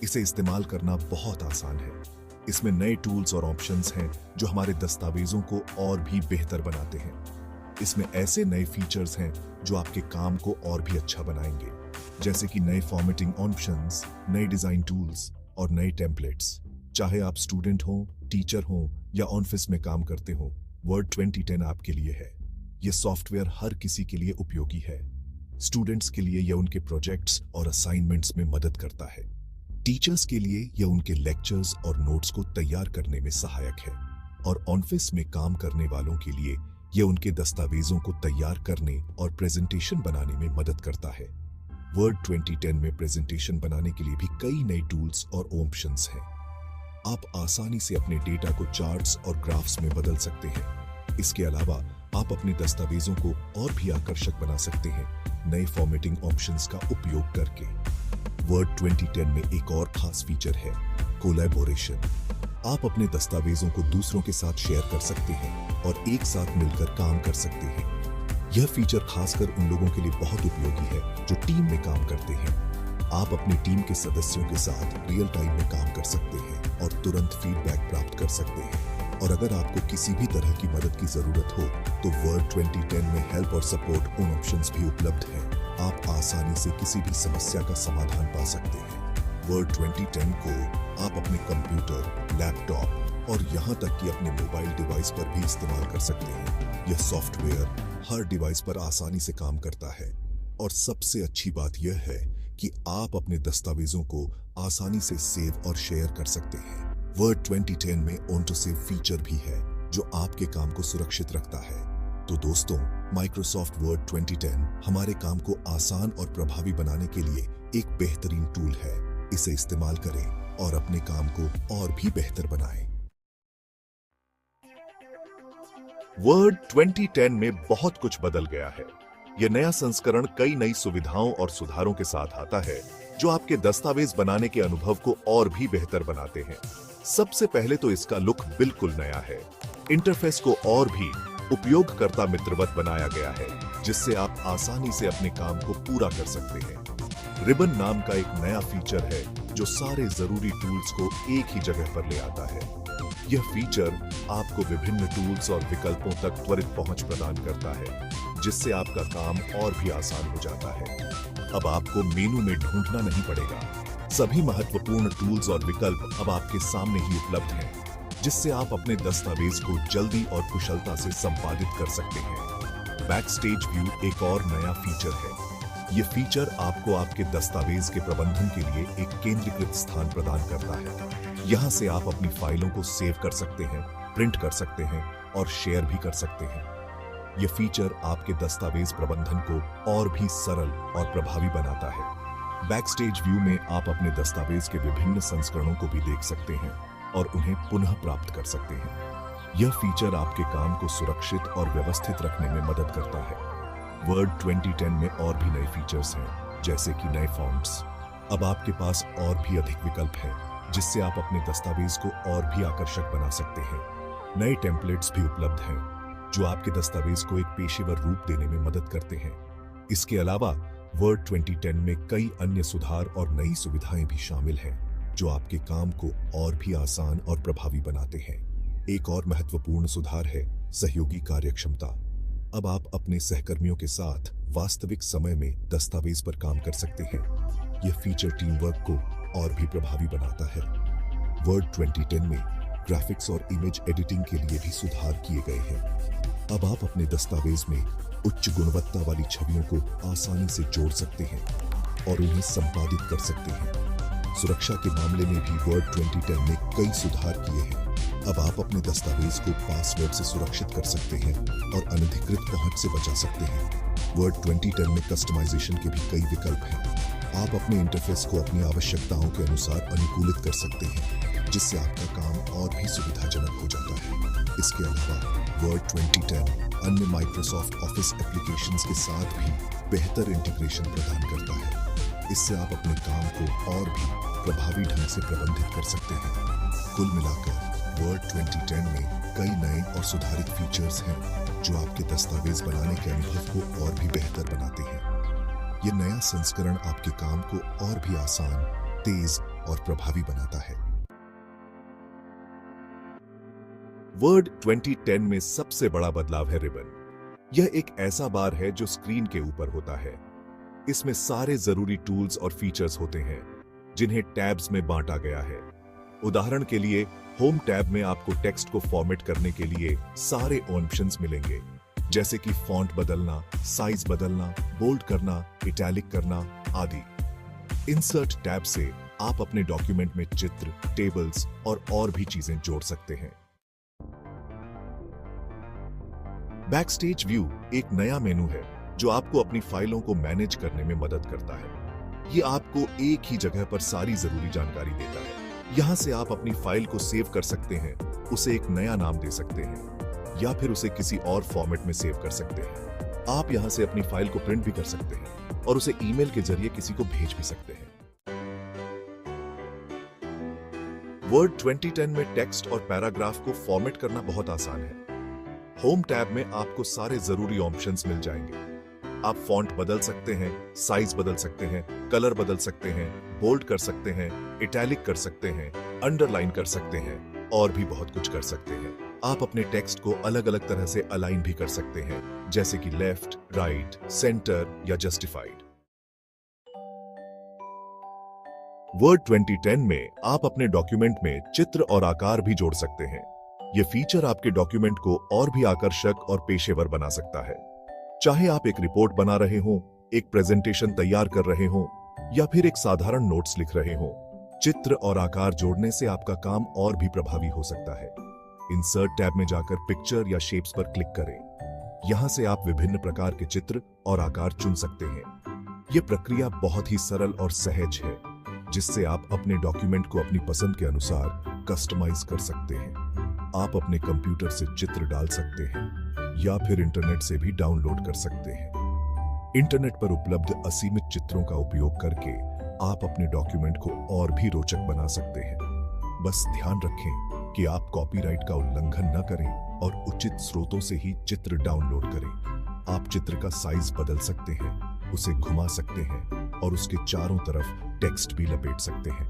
इसे इस्तेमाल करना बहुत आसान है। इसमें नए टूल्स और ऑप्शंस हैं जो हमारे दस्तावेजों को और भी बेहतर बनाते हैं। इसमें ऐसे नए फीचर्स हैं जो आपके काम को और भी अच्छा बनाएंगे, जैसे कि नए फॉर्मेटिंग ऑप्शंस, नए डिजाइन टूल्स और नए टेम्पलेट्स। चाहे आप स्टूडेंट हो, टीचर हो या ऑफिस में काम करते हो, वर्ड 2010 आपके लिए है। यह सॉफ्टवेयर हर किसी के लिए उपयोगी है। स्टूडेंट्स के लिए यह उनके प्रोजेक्ट्स और असाइनमेंट्स में मदद करता है। टीचर्स के लिए यह उनके लेक्चर्स और नोट्स को तैयार करने में सहायक है और ऑफिस में काम करने वालों के लिए यह उनके दस्तावेजों को तैयार करने और प्रेजेंटेशन बनाने में मदद करता है। वर्ड 2010 में प्रेजेंटेशन बनाने के लिए भी कई नए टूल्स और ऑप्शंस हैं। आप आसानी से अपने डेटा को चार्ट्स और ग्राफ्स में बदल सकते हैं। इसके अलावा आप अपने दस्तावेजों को और भी आकर्षक बना सकते हैं नए फॉर्मेटिंग ऑप्शंस का उपयोग करके। वर्ड 2010 में एक और खास फीचर है कोलैबोरेशन। आप अपने दस्तावेजों को दूसरों के साथ शेयर कर सकते हैं और एक साथ मिलकर काम कर सकते हैं। यह फीचर खासकर उन लोगों के लिए बहुत उपयोगी है जो टीम में काम करते हैं। आप अपनी टीम के सदस्यों के साथ रियल टाइम में काम कर सकते हैं और तुरंत फीडबैक प्राप्त कर सकते हैं। और अगर आपको किसी भी तरह की मदद की जरूरत हो तो वर्ड 2010 में हेल्प और सपोर्ट उन ऑप्शंस भी उपलब्ध हैं। आप आसानी से किसी भी समस्या का समाधान पा सकते हैं। वर्ड 2010 को आप अपने कंप्यूटर, लैपटॉप और यहाँ तक कि अपने मोबाइल डिवाइस पर भी इस्तेमाल कर सकते हैं। यह सॉफ्टवेयर हर डिवाइस पर आसानी से काम करता है और सबसे अच्छी बात यह है कि आप अपने दस्तावेजों को आसानी से सेव और शेयर कर सकते हैं। वर्ड 2010 में ऑटो सेव फीचर भी है जो आपके काम को सुरक्षित रखता है। तो दोस्तों, माइक्रोसॉफ्ट वर्ड 2010 हमारे काम को आसान और प्रभावी बनाने के लिए एक बेहतरीन टूल है। इसे इस्तेमाल करें और अपने काम को और भी बेहतर बनाएं। वर्ड 2010 में बहुत कुछ बदल गया है। यह नया संस्करण कई नई सुविधाओं और सुधारों के साथ आता है जो आपके दस्तावेज बनाने के अनुभव को और भी बेहतर बनाते हैं। सबसे पहले तो इसका लुक बिल्कुल नया है। इंटरफेस को और भी उपयोगकर्ता मित्रवत बनाया गया है, जिससे आप आसानी से अपने काम को पूरा कर सकते हैं। रिबन नाम का एक नया फीचर है जो सारे जरूरी टूल्स को एक ही जगह पर ले आता है। यह फीचर आपको विभिन्न टूल्स और विकल्पों तक त्वरित पहुंच प्रदान करता है, जिससे आपका काम और भी आसान हो जाता है। अब आपको मेनू में ढूंढना नहीं पड़ेगा। सभी महत्वपूर्ण टूल्स और विकल्प अब आपके सामने ही उपलब्ध हैं, जिससे आप अपने दस्तावेज को जल्दी और कुशलता से संपादित कर सकते हैं। बैकस्टेज व्यू एक और नया फीचर है। यह फीचर आपको आपके दस्तावेज के प्रबंधन के लिए एक केंद्रीकृत स्थान प्रदान करता है। यहां से आप अपनी फाइलों को सेव कर सकते हैं, प्रिंट कर सकते हैं और शेयर भी कर सकते हैं। यह फीचर आपके दस्तावेज प्रबंधन को और भी सरल और प्रभावी बनाता है। बैकस्टेज व्यू में आप अपने दस्तावेज के विभिन्न संस्करणों को भी देख सकते हैं और उन्हें पुनः प्राप्त कर सकते हैं। यह फीचर आपके काम को सुरक्षित और व्यवस्थित रखने में मदद करता है। वर्ड 2010 में और भी नए फीचर्स हैं, जैसे कि नए फॉन्ट्स। अब आपके पास और भी अधिक विकल्प हैं, जिससे आप अपने दस्तावेज को और भी आकर्षक बना सकते हैं। नए टेम्पलेट्स भी उपलब्ध हैं, जो आपके दस्तावेज को एक पेशेवर रूप देने में मदद करते हैं। इसके अलावा वर्ड 2010 में कई अन्य सुधार और नई सुविधाएं भी शामिल हैं, जो आपके काम को और भी आसान और प्रभावी बनाते हैं। एक और महत्वपूर्ण सुधार है सहयोगी कार्यक्षमता। अब आप अपने सहकर्मियों के साथ वास्तविक समय में दस्तावेज पर काम कर सकते हैं। यह फीचर टीम वर्क को और भी प्रभावी बनाता है। वर्ड 2010 में ग्राफिक्स और इमेज एडिटिंग के लिए भी सुधार किए गए हैं। अब आप अपने दस्तावेज में उच्च गुणवत्ता वाली छवियों को आसानी से जोड़ सकते हैं और उन्हें संपादित कर सकते हैं। सुरक्षा के मामले में भी वर्ड 2010 में कई सुधार किए हैं। अब आप अपने दस्तावेज को पासवर्ड से सुरक्षित कर सकते हैं और अनधिकृत पहुंच से बचा सकते हैं। वर्ड 2010 में कस्टमाइजेशन के भी कई विकल्प हैं। आप अपने इंटरफेस को अपनी आवश्यकताओं के अनुसार अनुकूलित कर सकते हैं, जिससे आपका काम और भी सुविधाजनक हो जाता है। इसके अलावा वर्ड 2010 अन्य माइक्रोसॉफ्ट ऑफिस एप्लीकेशंस के साथ भी बेहतर इंटीग्रेशन प्रदान करता है। इससे आप अपने काम को और भी प्रभावी ढंग से प्रबंधित कर सकते हैं। कुल मिलाकर वर्ड 2010 में कई नए और सुधारित फीचर्स हैं, जो आपके दस्तावेज बनाने के अनुभव को और भी बेहतर बनाते हैं। ये नया संस्करण आपके काम को और भी आसान, तेज और प्रभावी बनाता है। वर्ड 2010 में सबसे बड़ा बदलाव है रिबन। यह एक ऐसा बार है जो स्क्रीन के ऊपर होता है। इसमें सारे जरूरी टूल्स और फीचर्स होते हैं, जिन्हें टैब्स में बांटा गया है। उदाहरण के लिए होम टैब में आपको टेक्स्ट को फॉर्मेट करने के लिए सारे ऑप्शंस मिलेंगे, जैसे कि फॉन्ट बदलना, साइज बदलना, बोल्ड करना, इटैलिक करना आदि। इंसर्ट टैब से आप अपने डॉक्यूमेंट में चित्र, टेबल्स और भी चीजें जोड़ सकते हैं। बैकस्टेज व्यू एक नया मेनू है जो आपको अपनी फाइलों को मैनेज करने में मदद करता है। ये आपको एक ही जगह पर सारी जरूरी जानकारी देता है। यहां से आप अपनी फाइल को सेव कर सकते हैं, उसे एक नया नाम दे सकते हैं या फिर उसे किसी और फॉर्मेट में सेव कर सकते हैं। आप यहां से अपनी फाइल को प्रिंट भी कर सकते हैं और उसे ईमेल के जरिए किसी को भेज भी सकते हैं। वर्ड 2010 में टेक्स्ट और पैराग्राफ को फॉर्मेट करना बहुत आसान है। होम टैब में आपको सारे जरूरी ऑप्शंस मिल जाएंगे। आप फॉन्ट बदल सकते हैं, साइज बदल सकते हैं, कलर बदल सकते हैं, बोल्ड कर सकते हैं, इटैलिक कर सकते हैं, अंडरलाइन कर सकते हैं और भी बहुत कुछ कर सकते हैं। आप अपने टेक्स्ट को अलग अलग तरह से अलाइन भी कर सकते हैं, जैसे कि लेफ्ट, राइट, सेंटर या जस्टिफाइड। वर्ड 2010 में आप अपने डॉक्यूमेंट में चित्र और आकार भी जोड़ सकते हैं। यह फीचर आपके डॉक्यूमेंट को और भी आकर्षक और पेशेवर बना सकता है। चाहे आप एक रिपोर्ट बना रहे हों, एक प्रेजेंटेशन तैयार कर रहे हों या फिर एक साधारण नोट्स लिख रहे हों, चित्र और आकार जोड़ने से आपका काम और भी प्रभावी हो सकता है। इंसर्ट टैब में जाकर पिक्चर या शेप्स पर क्लिक करें। यहां से आप विभिन्न प्रकार के चित्र और आकार चुन सकते हैं। यह प्रक्रिया बहुत ही सरल और सहज है। जिससे आप अपने डॉक्यूमेंट को अपनी पसंद के अनुसार कस्टमाइज कर सकते हैं। आप अपने कंप्यूटर से चित्र डाल सकते हैं या फिर इंटरनेट से भी डाउनलोड कर सकते हैं। इंटरनेट पर उपलब्ध असीमित चित्रों का उपयोग करके आप अपने डॉक्यूमेंट को और भी रोचक बना सकते हैं। बस ध्यान रखें कि आप कॉपीराइट का उल्लंघन न करें और उचित स्रोतों से ही चित्र डाउनलोड करें। आप चित्र का साइज बदल सकते हैं, उसे घुमा सकते हैं और उसके चारों तरफ टेक्स्ट भी लपेट सकते हैं।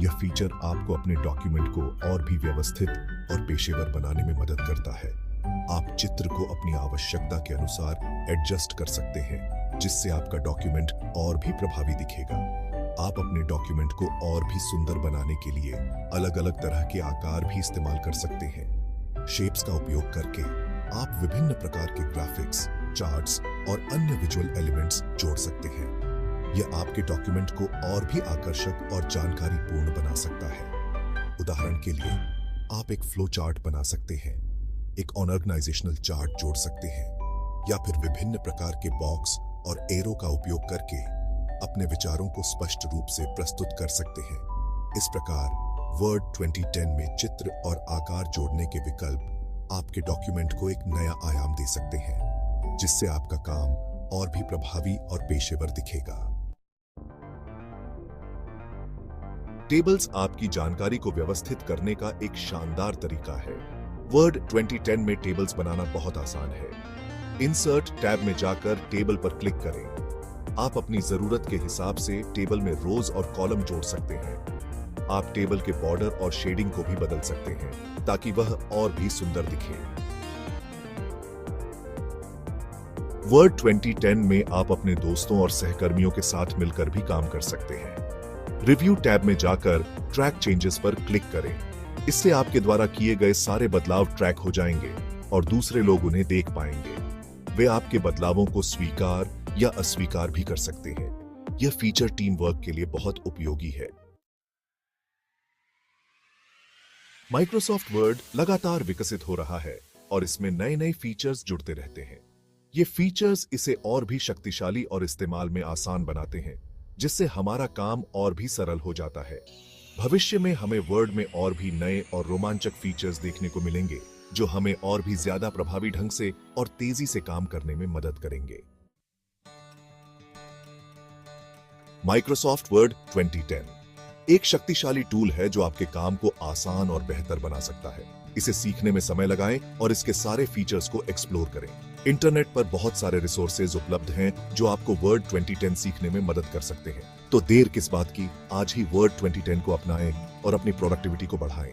यह फीचर आपको अपने डॉक्यूमेंट को और भी व्यवस्थित और पेशेवर बनाने में मदद करता है। आप चित्र को अपनी आवश्यकता के अनुसार एडजस्ट कर सकते हैं, जिससे आपका डॉक्यूमेंट और भी प्रभावी दिखेगा। आप अपने डॉक्यूमेंट को और भी सुंदर बनाने के लिए अलग-अलग तरह के आकार भी इस्तेमाल कर सकते हैं। शेप्स का उपयोग करके आप विभिन्न प्रकार के ग्राफिक्स, चार्ट्स और अन्य विजुअल एलिमेंट्स जोड़ सकते हैं। यह आपके डॉक्यूमेंट को और भी आकर्षक और जानकारीपूर्ण बना सकता है। उदाहरण के लिए, आप एक फ्लो चार्ट बना सकते हैं, एक ऑर्गेनाइजेशनल चार्ट जोड़ सकते हैं या फिर विभिन्न प्रकार के बॉक्स और एरो का उपयोग करके अपने विचारों को स्पष्ट रूप से प्रस्तुत कर सकते हैं। इस प्रकार वर्ड 2010 में चित्र और आकार जोड़ने के विकल्प आपके डॉक्यूमेंट को एक नया आयाम दे सकते हैं, जिससे आपका काम और भी प्रभावी और पेशेवर दिखेगा। टेबल्स आपकी जानकारी को व्यवस्थित करने का एक शानदार तरीका है। वर्ड 2010 में टेबल्स बनाना बहुत आसान है। इंसर्ट टैब में जाकर टेबल पर क्लिक करें। आप अपनी जरूरत के हिसाब से टेबल में रोज और कॉलम जोड़ सकते हैं। आप टेबल के बॉर्डर और शेडिंग को भी बदल सकते हैं ताकि वह और भी सुंदर दिखे। वर्ड 2010 में आप अपने दोस्तों और सहकर्मियों के साथ मिलकर भी काम कर सकते हैं। रिव्यू टैब में जाकर ट्रैक चेंजेस पर क्लिक करें। इससे आपके द्वारा किए गए सारे बदलाव ट्रैक हो जाएंगे और दूसरे लोग उन्हें देख पाएंगे। वे आपके बदलावों को स्वीकार या अस्वीकार भी कर सकते हैं। यह फीचर टीम वर्क के लिए बहुत उपयोगी है। माइक्रोसॉफ्ट वर्ड लगातार विकसित हो रहा है और इसमें नए-नए फीचर्स जुड़ते रहते हैं। ये फीचर्स इसे और भी शक्तिशाली और इस्तेमाल में आसान बनाते हैं, जिससे हमारा काम और भी सरल हो जाता है। भविष्य में हमें वर्ड में और भी नए और रोमांचक फीचर्स देखने को मिलेंगे, जो हमें और भी ज्यादा प्रभावी ढंग से और तेजी से काम करने में मदद करेंगे। माइक्रोसॉफ्ट वर्ड 2010 एक शक्तिशाली टूल है जो आपके काम को आसान और बेहतर बना सकता है। इसे सीखने में समय लगाएं और इसके सारे फीचर्स को एक्सप्लोर करें। इंटरनेट पर बहुत सारे रिसोर्सेज उपलब्ध हैं जो आपको वर्ड 2010 सीखने में मदद कर सकते हैं। तो देर किस बात की, आज ही वर्ड 2010 को अपनाएं और अपनी प्रोडक्टिविटी को बढ़ाएं।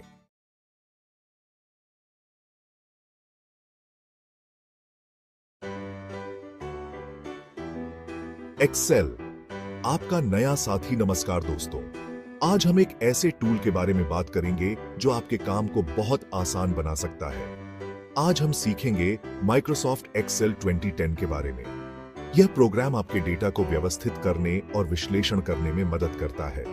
एक्सेल आपका नया साथी। नमस्कार दोस्तों, आज हम एक ऐसे टूल के बारे में बात करेंगे जो आपके काम को बहुत आसान बना सकता है। आज हम सीखेंगे माइक्रोसॉफ्ट एक्सेल 2010 के बारे में। यह प्रोग्राम आपके डेटा को व्यवस्थित करने और विश्लेषण करने में मदद करता है।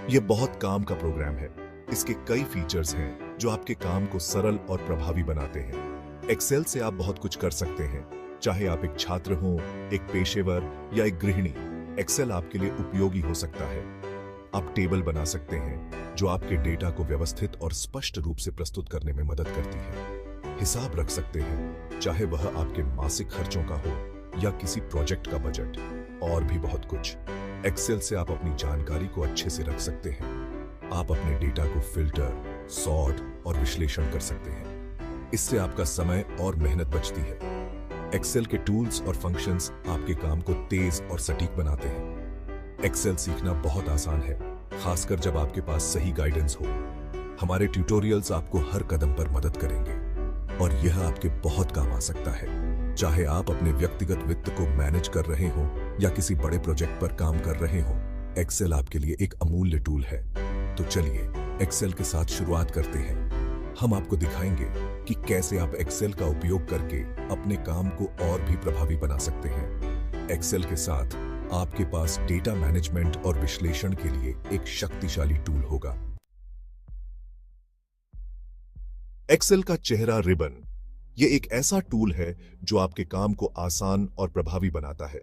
यह बहुत काम का प्रोग्राम है। इसके कई फीचर्स हैं जो आपके काम को सरल और प्रभावी बनाते हैं। एक्सेल से आप बहुत कुछ कर सकते हैं, चाहे आप एक छात्र हो, एक पेशेवर या एक गृहिणी। एक्सेल आपके लिए उपयोगी हो सकता है। आप टेबल बना सकते हैं जो आपके डेटा को व्यवस्थित और स्पष्ट रूप से प्रस्तुत करने में मदद करती है। हिसाब रख सकते हैं, चाहे वह आपके मासिक खर्चों का हो या किसी प्रोजेक्ट का बजट, और भी बहुत कुछ। एक्सेल से आप अपनी जानकारी को अच्छे से रख सकते हैं। आप अपने डेटा को फिल्टर, सॉर्ट और विश्लेषण कर सकते हैं। इससे आपका समय और मेहनत बचती है। एक्सेल के टूल्स और फंक्शंस आपके काम को तेज और सटीक बनाते हैं। एक्सेल सीखना बहुत आसान है, खासकर जब आपके पास सही गाइडेंस हो। हमारे ट्यूटोरियल्स आपको हर कदम पर मदद करेंगे और यह आपके बहुत काम आ सकता है। चाहे आप अपने व्यक्तिगत वित्त को मैनेज कर रहे हो या किसी बड़े प्रोजेक्ट पर काम कर रहे हो, एक्सेल आपके लिए एक अमूल्य टूल है। तो चलिए एक्सेल के साथ शुरुआत करते हैं। हम आपको दिखाएंगे कि कैसे आप एक्सेल का उपयोग करके अपने काम को और भी प्रभावी बना सकते हैं। एक्सेल के साथ आपके पास डेटा मैनेजमेंट और विश्लेषण के लिए एक शक्तिशाली टूल होगा। एक्सेल का चेहरा रिबन, यह एक ऐसा टूल है जो आपके काम को आसान और प्रभावी बनाता है।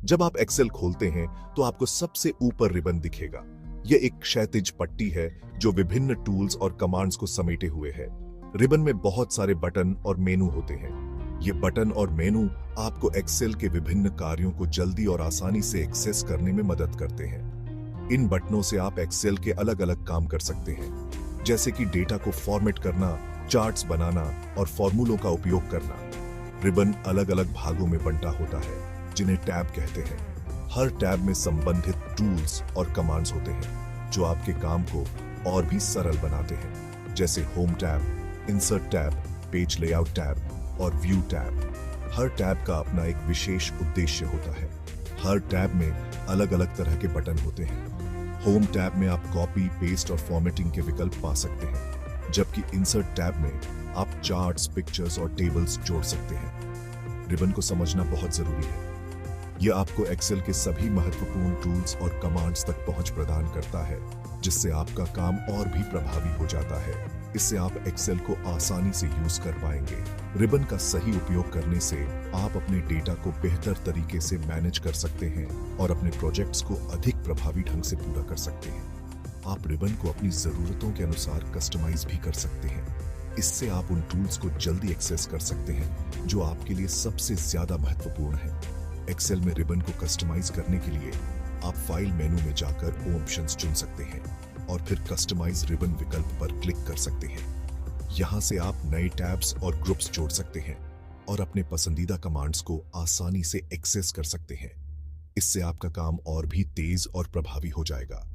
जब आप एक्सेल खोलते हैं तो आपको सबसे ऊपर रिबन दिखेगा। यह एक क्षैतिज पट्टी है जो विभिन्न टूल्स और कमांड्स को समेटे हुए है। रिबन में बहुत सारे बटन और मेनू होते हैं। ये बटन और मेनू आपको एक्सेल के विभिन्न कार्यों को जल्दी और आसानी से एक्सेस करने में मदद करते हैं। इन बटनों से आप एक्सेल के अलग अलग काम कर सकते हैं, जैसे कि डेटा को फॉर्मेट करना, चार्ट्स बनाना और फॉर्मूलों का उपयोग करना। रिबन अलग अलग भागों में बंटा होता है, जिन्हें टैब कहते हैं। हर टैब में संबंधित टूल्स और कमांड्स होते हैं जो आपके काम को और भी सरल बनाते हैं, जैसे home tab, insert tab, page layout tab और व्यू टैब। हर टैब का अपना एक विशेष उद्देश्य होता है। हर टैब में अलग अलग तरह के बटन होते हैं। होम टैब में आप कॉपी, पेस्ट और फॉर्मेटिंग के विकल्प पा सकते हैं, जबकि इंसर्ट टैब में आप चार्ट्स, पिक्चर्स और टेबल्स जोड़ सकते हैं। रिबन को समझना बहुत जरूरी है। यह आपको एक्सेल के सभी महत्वपूर्ण टूल्स और कमांड्स तक पहुंच प्रदान करता है, जिससे आपका काम और भी प्रभावी हो जाता है। इससे आप एक्सेल को आसानी से यूज कर पाएंगे। रिबन का सही उपयोग करने से आप अपने डेटा को बेहतर तरीके से मैनेज कर सकते हैं और अपने प्रोजेक्ट्स को अधिक प्रभावी ढंग से पूरा कर सकते हैं। आप रिबन को अपनी जरूरतों के अनुसार कस्टमाइज भी कर सकते हैं। इससे आप उन टूल्स को जल्दी एक्सेस कर सकते हैं जो आपके लिए सबसे ज्यादा महत्वपूर्ण है। एक्सेल में रिबन को कस्टमाइज करने के लिए आप फाइल मेनू में जाकर ऑप्शंस चुन सकते हैं और फिर कस्टमाइज रिबन विकल्प पर क्लिक कर सकते हैं। यहां से आप नए टैब्स और ग्रुप्स जोड़ सकते हैं और अपने पसंदीदा कमांड्स को आसानी से एक्सेस कर सकते हैं। इससे आपका काम और भी तेज और प्रभावी हो जाएगा।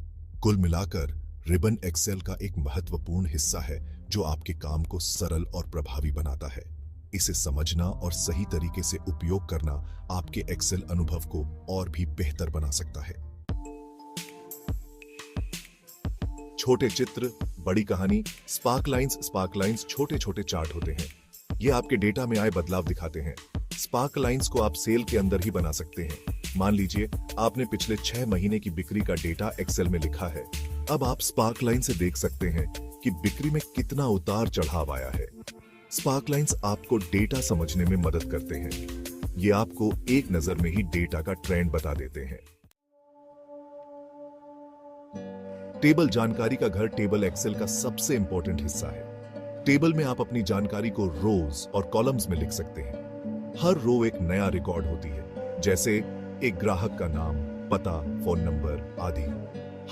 कुल मिलाकर रिबन एक्सेल का एक महत्वपूर्ण हिस्सा है जो आपके काम को सरल और प्रभावी बनाता है। इसे समझना और सही तरीके से उपयोग करना आपके एक्सेल अनुभव को और भी बेहतर बना सकता है। छोटे चित्र, बड़ी कहानी। स्पार्क लाइंस छोटे छोटे चार्ट होते हैं। ये आपके डेटा में आए बदलाव दिखाते हैं। स्पार्क लाइंस को आप सेल के अंदर ही बना सकते हैं। मान लीजिए आपने पिछले 6 महीने की बिक्री का डेटा एक्सेल में लिखा है। अब आप स्पार्क लाइन से देख सकते हैं कि बिक्री में कितना उतार चढ़ाव आया है। स्पार्क लाइंस आपको डेटा समझने में मदद करते हैं। ये आपको एक नजर में ही डेटा का ट्रेंड बता देते हैं। टेबल जानकारी का घर टेबल एक्सेल का सबसे इंपॉर्टेंट हिस्सा है। टेबल में आप अपनी जानकारी को रोज और कॉलम्स में लिख सकते हैं। हर रो एक नया रिकॉर्ड होती है, जैसे एक ग्राहक का नाम, पता, फोन नंबर आदि।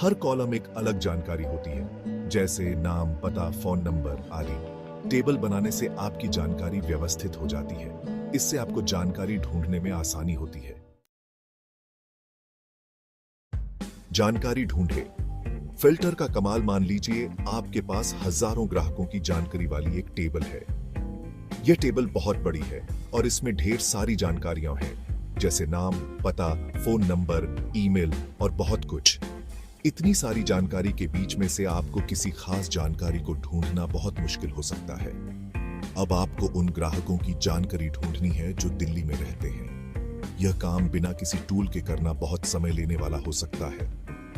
हर कॉलम एक अलग जानकारी होती है, जैसे नाम, पता, फोन नंबर आदि। टेबल बनाने से आपकी जानकारी व्यवस्थित हो जाती है। इससे आपको जानकारी ढूंढने में आसानी होती है। जानकारी ढूंढे। फिल्टर का कमाल मान लीजिए आपके पास हजारों ग्राहकों की जानकारी वाली एक टेबल है। यह टेबल बहुत बड़ी है और इसमें ढेर सारी जानकारियां हैं, जैसे नाम, पता, फोन नंबर, ईमेल और बहुत कुछ। इतनी सारी जानकारी के बीच में से आपको किसी खास जानकारी को ढूंढना बहुत मुश्किल हो सकता है। अब आपको उन ग्राहकों की जानकारी ढूंढनी है जो दिल्ली में रहते हैं। यह काम बिना किसी टूल के करना बहुत समय लेने वाला हो सकता है,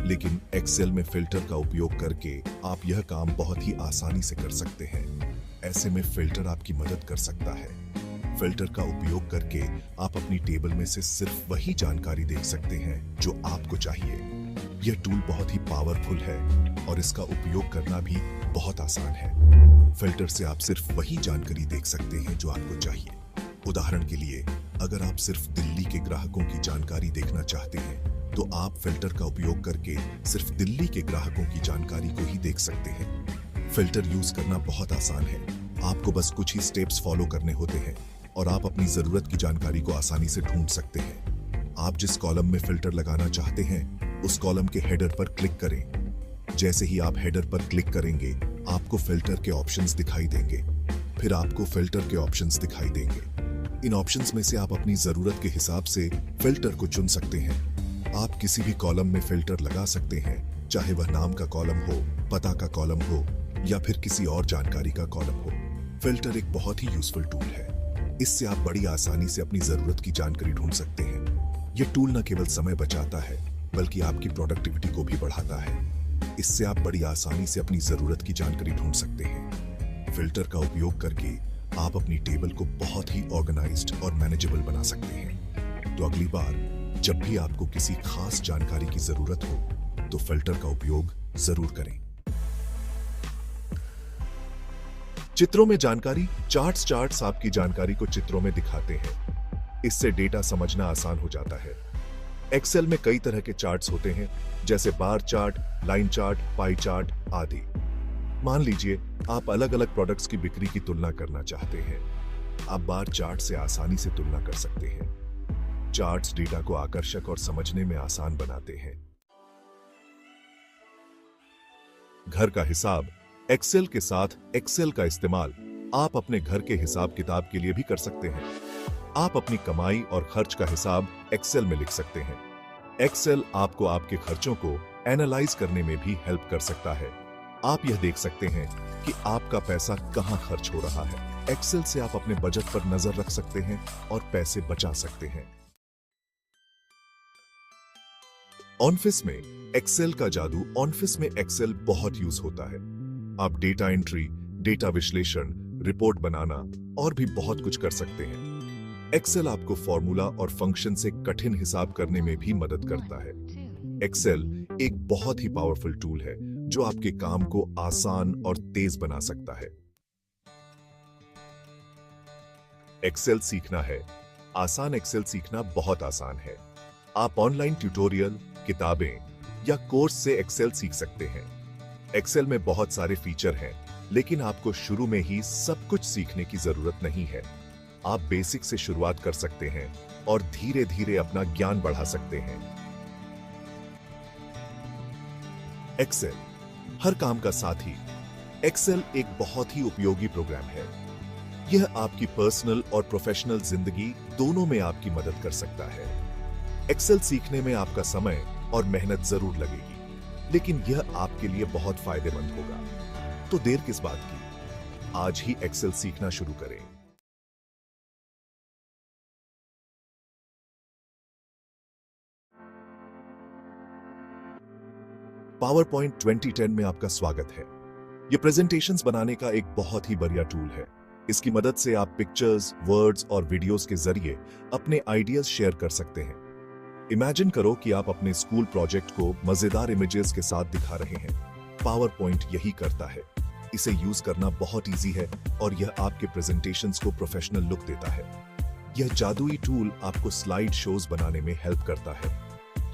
लेकिन एक्सेल में फिल्टर का उपयोग करके आप यह काम बहुत ही आसानी से कर सकते हैं। ऐसे में फिल्टर आपकी मदद कर सकता है। फिल्टर का उपयोग करके आप अपनी टेबल में से सिर्फ वही जानकारी देख सकते हैं जो आपको चाहिए। यह टूल बहुत ही पावरफुल है और इसका उपयोग करना भी बहुत आसान है। फिल्टर से आप सिर्फ वही जानकारी देख सकते हैं जो आपको चाहिए। उदाहरण के लिए, अगर आप सिर्फ दिल्ली के ग्राहकों की जानकारी देखना चाहते हैं, तो आप फिल्टर का उपयोग करके सिर्फ दिल्ली के ग्राहकों की जानकारी को ही देख सकते हैं। फिल्टर यूज करना बहुत आसान है। आपको बस कुछ ही स्टेप्स फॉलो करने होते हैं और आप अपनी जरूरत की जानकारी को आसानी से ढूंढ सकते हैं। आप जिस कॉलम में फिल्टर लगाना चाहते हैं, उस कॉलम के हेडर पर क्लिक करें। जैसे ही आप हेडर पर क्लिक करेंगे, आपको फिल्टर के ऑप्शंस दिखाई देंगे। फिर आपको फिल्टर के ऑप्शंस दिखाई देंगे। इन ऑप्शंस में से आप अपनी जरूरत के हिसाब से फिल्टर को चुन सकते हैं। आप किसी भी कॉलम में फिल्टर लगा सकते हैं, चाहे वह नाम का कॉलम हो, पता का कॉलम हो या फिर किसी और जानकारी का कॉलम हो। फिल्टर एक बहुत ही यूजफुल टूल है। इससे आप बड़ी आसानी से अपनी जरूरत की जानकारी ढूंढ सकते हैं। यह टूल न केवल समय बचाता है, बल्कि आपकी प्रोडक्टिविटी को भी बढ़ाता है। इससे आप बड़ी आसानी से अपनी जरूरत की जानकारी ढूंढ सकते हैं। फिल्टर का उपयोग करके आप अपनी टेबल को बहुत ही ऑर्गेनाइज्ड और मैनेजेबल बना सकते हैं। तो अगली बार जब भी आपको किसी खास जानकारी की जरूरत हो, तो फिल्टर का उपयोग जरूर करें। चित्रों में जानकारी। चार्ट्स आपकी जानकारी को चित्रों में दिखाते हैं। इससे डेटा समझना आसान हो जाता है। एक्सेल में कई तरह के चार्ट्स होते हैं, जैसे bar chart, line chart, pie chart आदि। मान लीजिए आप अलग अलग प्रोडक्ट्स की बिक्री की तुलना करना चाहते हैं। आप बार चार्ट से आसानी से तुलना कर सकते हैं। चार्ट्स डेटा को आकर्षक और समझने में आसान बनाते हैं। घर का हिसाब। एक्सेल के साथ एक्सेल का इस्तेमाल आप अपने घर के हिसाब किताब के लिए भी कर सकते हैं। आप अपनी कमाई और खर्च का हिसाब एक्सेल में लिख सकते हैं। एक्सेल आपको आपके खर्चों को एनालाइज करने में भी हेल्प कर सकता है। आप यह देख सकते हैं कि आपका पैसा कहां खर्च हो रहा है। एक्सेल से आप अपने बजट पर नजर रख सकते हैं और पैसे बचा सकते हैं। ऑफिस में एक्सेल का जादू। ऑफिस में एक्सेल बहुत यूज होता है। आप डेटा एंट्री, डेटा विश्लेषण, रिपोर्ट बनाना और भी बहुत कुछ कर सकते हैं। एक्सेल आपको फॉर्मूला और फंक्शन से कठिन हिसाब करने में भी मदद करता है। एक्सेल एक बहुत ही पावरफुल टूल है जो आपके काम को आसान और तेज बना सकता है। एक्सेल सीखना है आसान। एक्सेल सीखना बहुत आसान है। आप ऑनलाइन ट्यूटोरियल, किताबें या कोर्स से एक्सेल सीख सकते हैं। एक्सेल में बहुत सारे फीचर हैं, लेकिन आपको शुरू में ही सब कुछ सीखने की जरूरत नहीं है। आप बेसिक से शुरुआत कर सकते हैं और धीरे धीरे अपना ज्ञान बढ़ा सकते हैं। एक्सेल हर काम का साथी। एक्सेल एक बहुत ही उपयोगी प्रोग्राम है। यह आपकी पर्सनल और प्रोफेशनल जिंदगी दोनों में आपकी मदद कर सकता है। एक्सेल सीखने में आपका समय और मेहनत जरूर लगेगी, लेकिन यह आपके लिए बहुत फायदेमंद होगा। तो देर किस बात की, आज ही एक्सेल सीखना शुरू करें। पावरपॉइंट 2010 में आपका स्वागत है। यह प्रेजेंटेशंस बनाने का एक बहुत ही बढ़िया टूल है। इसकी मदद से आप पिक्चर्स, वर्ड्स और वीडियोस के जरिए अपने आइडियाज शेयर कर सकते हैं। इमेजिन करो कि आप अपने स्कूल प्रोजेक्ट को मजेदार इमेजेस के साथ दिखा रहे हैं। पावर पॉइंट यही करता है। इसे यूज करना बहुत इजी है और यह आपके प्रेजेंटेशंस को प्रोफेशनल लुक देता है। यह जादुई टूल आपको स्लाइड शोज बनाने में हेल्प करता है।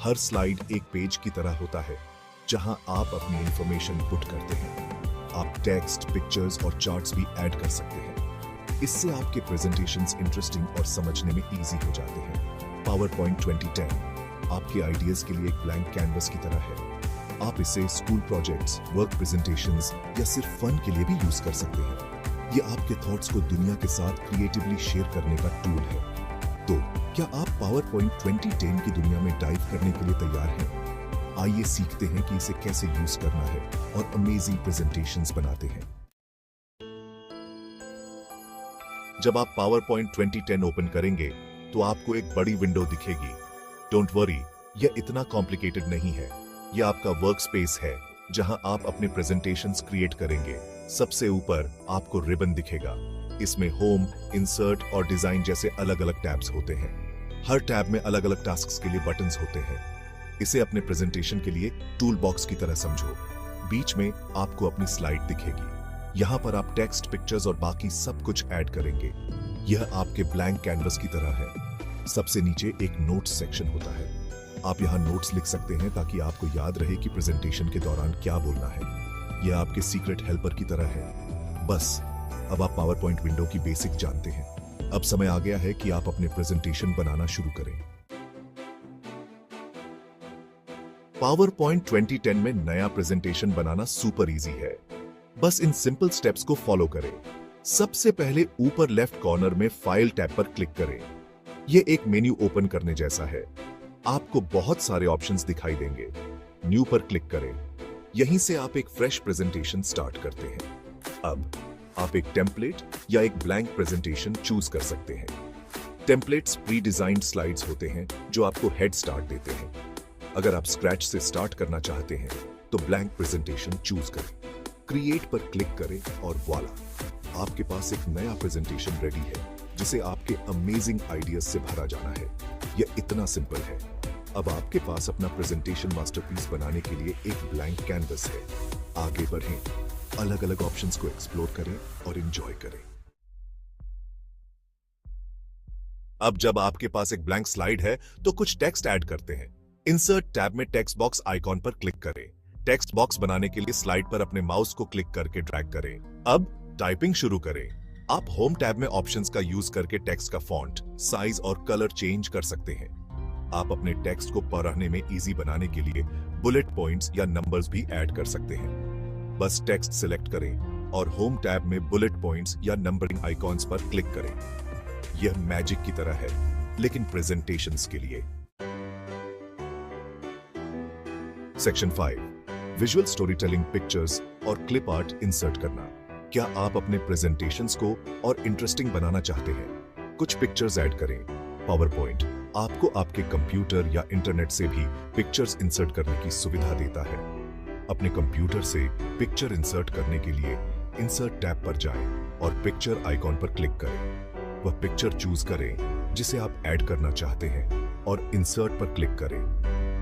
हर स्लाइड एक पेज की तरह होता है जहां आप अपनी इंफॉर्मेशन पुट करते हैं। आप टेक्स्ट, पिक्चर्स और चार्ट्स भी ऐड कर सकते हैं। इससे आपके प्रेजेंटेशंस इंटरेस्टिंग और समझने में इजी हो जाते हैं। पावरपॉइंट 2010 आपके आइडियाज के लिए एक ब्लैंक कैनवस की तरह है। आप इसे स्कूल प्रोजेक्ट्स, वर्क प्रेजेंटेशंस या सिर्फ फन के लिए भी यूज कर सकते हैं। ये आपके थॉट्स को दुनिया के साथ क्रिएटिवली शेयर करने का टूल है। तो क्या आप पावरपॉइंट 2010 की दुनिया में डाइव करने के लिए तैयार हैं? आइए सीखते हैं कि इसे कैसे यूज करना है और अमेजिंग प्रेजेंटेशंस बनाते हैं। जब आप पावरपॉइंट 2010 ओपन करेंगे तो आपको एक बड़ी विंडो दिखेगी। डोंट वरी, यह इतना कॉम्प्लिकेटेड नहीं है। यह आपका वर्क स्पेस है जहां आप अपने प्रेजेंटेशंस क्रिएट करेंगे। सबसे ऊपर आपको रिबन दिखेगा। इसमें होम, इंसर्ट और डिजाइन जैसे अलग अलग टैब्स होते हैं। हर टैब में अलग अलग टास्क्स के लिए बटन्स होते हैं। इसे अपने प्रेजेंटेशन के लिए टूल बॉक्स की तरह समझो। बीच में आपको अपनी स्लाइड दिखेगी। यहाँ पर आप टेक्स्ट, पिक्चर्स और बाकी सब कुछ ऐड करेंगे। यह आपके ब्लैंक कैनवस की तरह है। सबसे नीचे एक नोट्स सेक्शन होता है। आप यहाँ नोट्स लिख सकते हैं ताकि आपको याद रहे कि प्रेजेंटेशन के दौरान क्या बोलना है। यह आपके सीक्रेट हेल्पर की तरह है। बस अब आप पावरपॉइंट विंडो की बेसिक जानते हैं। अब समय आ गया है कि आप अपने प्रेजेंटेशन बनाना शुरू करें। पावरपॉइंट 2010 में नया प्रेजेंटेशन बनाना सुपर इजी है। बस इन सिंपल स्टेप्स को फॉलो करें। सबसे पहले ऊपर लेफ्ट कॉर्नर में फाइल टैब पर क्लिक करें। यह एक मेन्यू ओपन करने जैसा है। आपको बहुत सारे ऑप्शंस दिखाई देंगे। न्यू पर क्लिक करें। यहीं से आप एक फ्रेश प्रेजेंटेशन स्टार्ट करते हैं। अब आप एक टेम्पलेट या एक ब्लैंक प्रेजेंटेशन चूज कर सकते हैं। टेम्पलेट्स प्री डिजाइंड स्लाइड्स होते हैं जो आपको हेड स्टार्ट देते हैं। अगर आप स्क्रैच से स्टार्ट करना चाहते हैं तो ब्लैंक प्रेजेंटेशन चूज करें। क्रिएट पर क्लिक करें और वॉला, आपके पास एक नया प्रेजेंटेशन रेडी है जिसे आपके अमेजिंग आइडियाज से भरा जाना है। यह इतना सिंपल है। अब आपके पास अपना प्रेजेंटेशन मास्टरपीस बनाने के लिए एक ब्लैंक कैनवस है। आगे बढ़ें, अलग अलग ऑप्शंस को एक्सप्लोर करें और एंजॉय करें। अब जब आपके पास एक ब्लैंक स्लाइड है तो कुछ टेक्स्ट ऐड करते हैं। इंसर्ट टैब में टेक्स्ट बॉक्स आइकॉन पर क्लिक करें। टेक्स्ट बॉक्स बनाने के लिए स्लाइड पर अपने माउस को क्लिक करके ड्रैग करें। अब टाइपिंग शुरू करें। आप होम टैब में ऑप्शंस का यूज करके टेक्स्ट का फॉन्ट, साइज और कलर चेंज कर सकते हैं। आप अपने टेक्स्ट को पढ़ने में इजी बनाने के लिए बुलेट पॉइंट्स या नंबर्स भी ऐड कर सकते हैं। बस टेक्स्ट सिलेक्ट करें और होम टैब में बुलेट पॉइंट्स या नंबरिंग आइकॉन्स पर क्लिक करें। यह मैजिक की तरह है, लेकिन प्रेजेंटेशंस के लिए। Section 5, visual story telling, pictures और क्लिप आर्ट इंसर्ट करना। क्या आप अपने प्रेजेंटेशंस को और इंटरेस्टिंग बनाना चाहते हैं? कुछ पिक्चर्स ऐड करें। पावर पॉइंट आपको आपके कंप्यूटर या इंटरनेट से भी पिक्चर्स इंसर्ट करने की सुविधा देता है। अपने कंप्यूटर से पिक्चर इंसर्ट करने के लिए इंसर्ट टैब पर जाएं और पिक्चर आइकॉन पर क्लिक करें। वह पिक्चर चूज करें जिसे आप ऐड करना चाहते हैं और इंसर्ट पर क्लिक करें।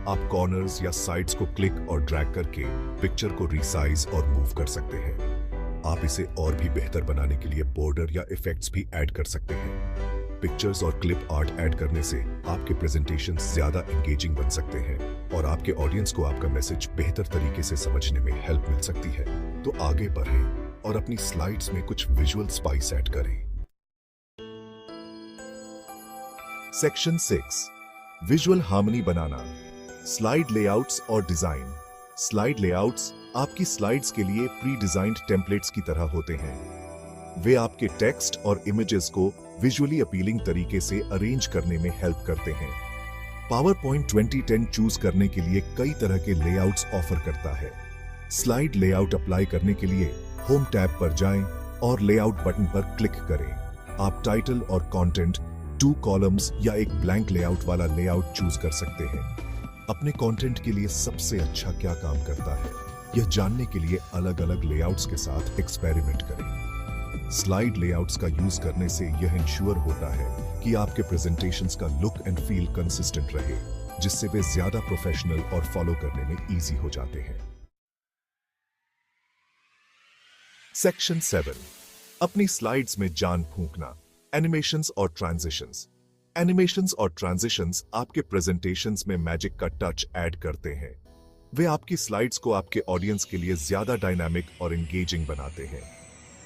आप कॉर्नर्स या साइड्स को क्लिक और ड्रैग करके पिक्चर को रिसाइज और मूव कर सकते हैं। आप इसे और भी बेहतर बनाने के लिए बॉर्डर या इफेक्ट्स भी ऐड कर सकते हैं। पिक्चर्स और क्लिप आर्ट ऐड करने से आपके प्रेजेंटेशन ज्यादा एंगेजिंग बन सकते हैं और आपके ऑडियंस को आपका मैसेज बेहतर तरीके से समझने में हेल्प मिल सकती है। तो आगे बढ़ें और अपनी स्लाइड्स में कुछ विजुअल स्पाइस ऐड करें। सेक्शन 6, विजुअल हार्मनी बनाना, स्लाइड लेआउट्स और डिजाइन। स्लाइड लेआउट्स आपकी स्लाइड्स के लिए प्री डिजाइंड टेम्पलेट्स की तरह होते हैं। वे आपके टेक्स्ट और इमेजेस को विजुअली अपीलिंग तरीके से अरेंज करने में हेल्प करते हैं। पावर पॉइंट 2010 चूज करने के लिए कई तरह के लेआउट्स ऑफर करता है। स्लाइड लेआउट अप्लाई करने के लिए होम टैब पर जाएं और लेआउट बटन पर क्लिक करें। आप टाइटल और कंटेंट, 2 कॉलम्स या एक ब्लैंक लेआउट वाला लेआउट चूज कर सकते हैं। अपने कंटेंट के लिए सबसे अच्छा क्या काम करता है, यह जानने के लिए अलग अलग लेआउट्स के साथ एक्सपेरिमेंट करें। स्लाइड लेआउट्स का यूज करने से यह इंश्योर होता है कि आपके प्रेजेंटेशंस का लुक एंड फील कंसिस्टेंट रहे, जिससे वे ज्यादा प्रोफेशनल और फॉलो करने में इजी हो जाते हैं। सेक्शन 7, अपनी स्लाइड्स में जान फूंकना, एनिमेशंस और ट्रांजिशंस। एनिमेशंस और ट्रांजिशंस आपके प्रेजेंटेशंस में मैजिक का टच ऐड करते हैं। वे आपकी स्लाइड्स को आपके ऑडियंस के लिए ज्यादा डायनामिक और एंगेजिंग बनाते हैं।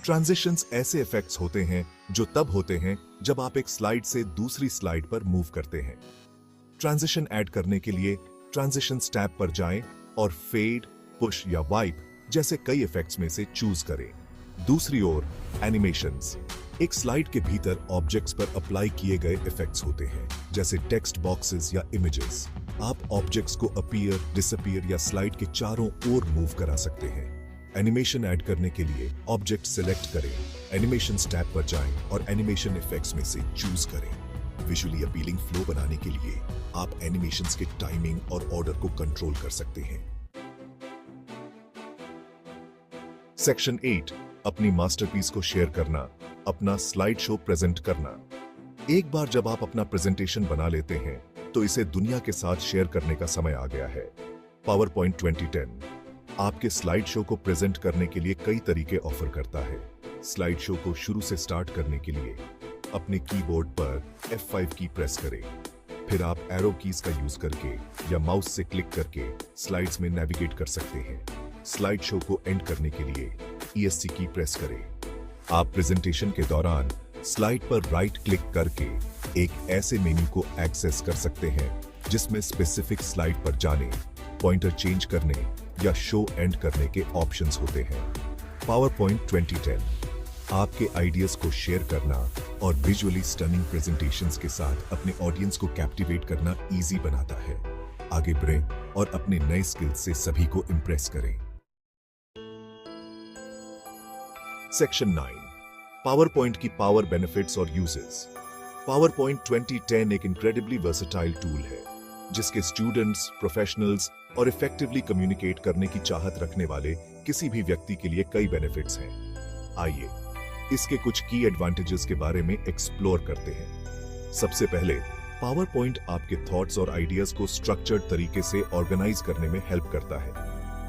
ट्रांजिशंस ऐसे इफेक्ट्स होते हैं जो तब होते हैं जब आप एक स्लाइड से दूसरी स्लाइड पर मूव करते हैं। ट्रांजिशन ऐड करने के लिए ट्रांजिशंस टैब पर जाएं और फेड, पुश या वाइप जैसे कई इफेक्ट्स में से चूज करें। दूसरी ओर एनिमेशंस एक स्लाइड के भीतर ऑब्जेक्ट्स पर अप्लाई किए गए इफेक्ट्स होते हैं, जैसे टेक्स्ट बॉक्सेस या इमेजेस। आप ऑब्जेक्ट्स को अपीयर, डिसअपीयर या स्लाइड के चारों ओर मूव करा सकते हैं। एनिमेशन ऐड करने के लिए ऑब्जेक्ट सिलेक्ट करें, एनिमेशंस टैब पर जाएं और एनिमेशन इफेक्ट्स में से चूज करें। विजुअली अपीलिंग फ्लो बनाने के लिए आप एनिमेशंस के टाइमिंग और ऑर्डर को कंट्रोल कर सकते हैं। सेक्शन 8, अपनी मास्टरपीस को शेयर करना, अपना स्लाइड शो प्रेजेंट करना। एक बार जब आप अपना प्रेजेंटेशन बना लेते हैं तो इसे दुनिया के साथ शेयर करने का समय आ गया है। पावर पॉइंट 2010 आपके स्लाइड शो को प्रेजेंट करने के लिए कई तरीके ऑफर करता है। स्लाइड शो को शुरू से स्टार्ट करने के लिए अपने कीबोर्ड पर F5 की प्रेस करें। फिर आप एरो कीज का यूज करके या माउस से क्लिक करके स्लाइड्स में नेविगेट कर सकते हैं। स्लाइड शो को एंड करने के लिए ESC की प्रेस करें। आप प्रेजेंटेशन के दौरान स्लाइड पर राइट क्लिक करके एक ऐसे मेन्यू को एक्सेस कर सकते हैं जिसमें स्पेसिफिक स्लाइड पर जाने, पॉइंटर चेंज करने या शो एंड करने के ऑप्शंस होते हैं। पावर पॉइंट 2010 आपके आइडियाज को शेयर करना और विजुअली स्टनिंग प्रेजेंटेशंस के साथ अपने ऑडियंस को कैप्टिवेट करना इजी बनाता है। आगे बढ़ें और अपने नए स्किल्स से सभी को इंप्रेस करें। सेक्शन 9, पावर पॉइंट की पावर, बेनिफिट्स और यूजेस। पावर पॉइंट 2010 एक इनक्रेडिबली वर्सेटाइल टूल है जिसके स्टूडेंट्स, प्रोफेशनल्स और इफेक्टिवली कम्युनिकेट करने की चाहत रखने वाले किसी भी व्यक्ति के लिए कई बेनिफिट्स हैं। आइए इसके कुछ की एडवांटेजेस के बारे में एक्सप्लोर करते हैं। सबसे पहले पावर पॉइंट आपके थॉट्स और आइडियाज को स्ट्रक्चर्ड तरीके से ऑर्गेनाइज करने में हेल्प करता है।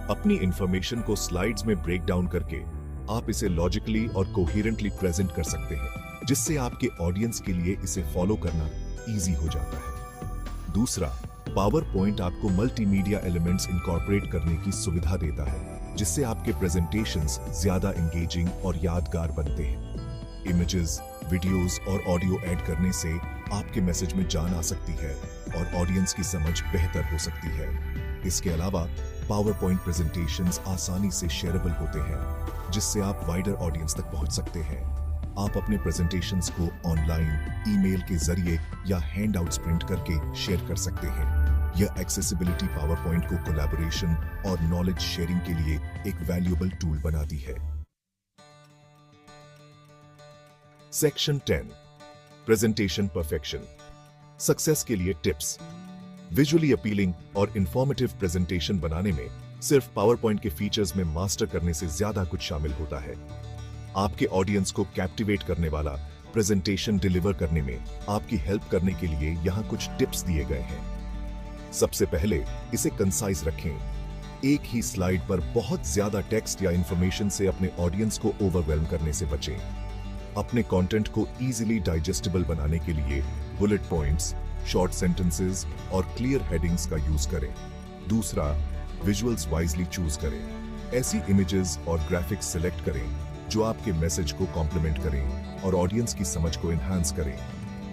अपनी इंफॉर्मेशन को स्लाइड्स में ब्रेक डाउन करके आप इसे लॉजिकली और कोहेरेंटली प्रेजेंट कर सकते हैं, जिससे आपके ऑडियंस के लिए इसे फॉलो करना इजी हो जाता है। दूसरा, पावर पॉइंट आपको मल्टीमीडिया एलिमेंट्स इनकॉर्पोरेट करने की सुविधा देता है, जिससे आपके प्रेजेंटेशंस ज्यादा एंगेजिंग और यादगार बनते हैं। इमेजेस, वीडियोस और ऑडियो ऐड करने से आपके मैसेज में जान आ सकती है और ऑडियंस की समझ बेहतर हो सकती है। इसके अलावा पावर पॉइंट प्रेजेंटेशंस आसानी से शेयरेबल होते हैं, जिससे आप वाइडर ऑडियंस तक पहुंच सकते हैं। आप अपने प्रेजेंटेशंस को ऑनलाइन, ईमेल के जरिए या हैंडआउट्स प्रिंट करके शेयर कर सकते हैं। यह एक्सेसिबिलिटी पावर पॉइंट को कोलैबोरेशन और नॉलेज शेयरिंग के लिए एक वैल्यूएबल टूल बनाती है। Section 10, presentation perfection. सक्सेस के लिए टिप्स। विजुअली अपीलिंग और इंफॉर्मेटिव प्रेजेंटेशन बनाने में सिर्फ पावर पॉइंट के फीचर्स में मास्टर करने से ज्यादा कुछ शामिल होता है। आपके ऑडियंस को कैप्टिवेट करने वाला प्रेजेंटेशन डिलीवर करने में आपकी हेल्प करने के लिए यहां कुछ टिप्स दिए गए हैं। सबसे पहले, इसे कंसाइज रखें। एक ही स्लाइड पर बहुत ज्यादा टेक्स्ट या इंफॉर्मेशन से अपने ऑडियंस को ओवरवेल्म करने से बचें। अपने कंटेंट को इजीली डाइजेस्टेबल बनाने के लिए बुलेट पॉइंट्स, शॉर्ट सेंटेंसेस और क्लियर हेडिंग्स का यूज करें। दूसरा, विजुअल्स वाइजली चूज करें। ऐसी इमेजेस और ग्राफिक्स सिलेक्ट करें जो आपके मैसेज को कॉम्प्लीमेंट करें और ऑडियंस की समझ को एनहांस करें।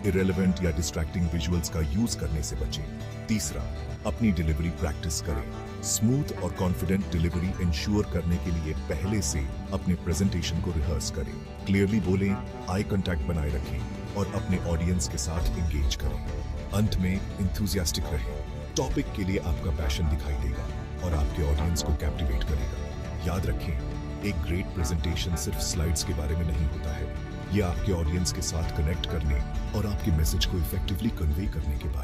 इरेलेवेंट या डिस्ट्रैक्टिंग विजुअल्स का यूज करने से बचें। तीसरा, अपनी डिलीवरी प्रैक्टिस करें। स्मूथ और कॉन्फिडेंट डिलीवरी इंश्योर करने के लिए पहले से अपने प्रेजेंटेशन को रिहर्स करें। क्लियरली बोलें, आई कांटेक्ट बनाए रखें और अपने ऑडियंस के साथ एंगेज करें। अंत में इंथुजियास्टिक रहें। टॉपिक के लिए आपका पैशन दिखाई देगा और आपके ऑडियंस को कैप्टिवेट करेगा। याद रखें, एक ग्रेट प्रेजेंटेशन सिर्फ स्लाइड्स के बारे में नहीं होता है। यह आपके ऑडियंस के साथ कनेक्ट करने और आपके मैसेज को इफेक्टिवली कन्वे करने के बारे में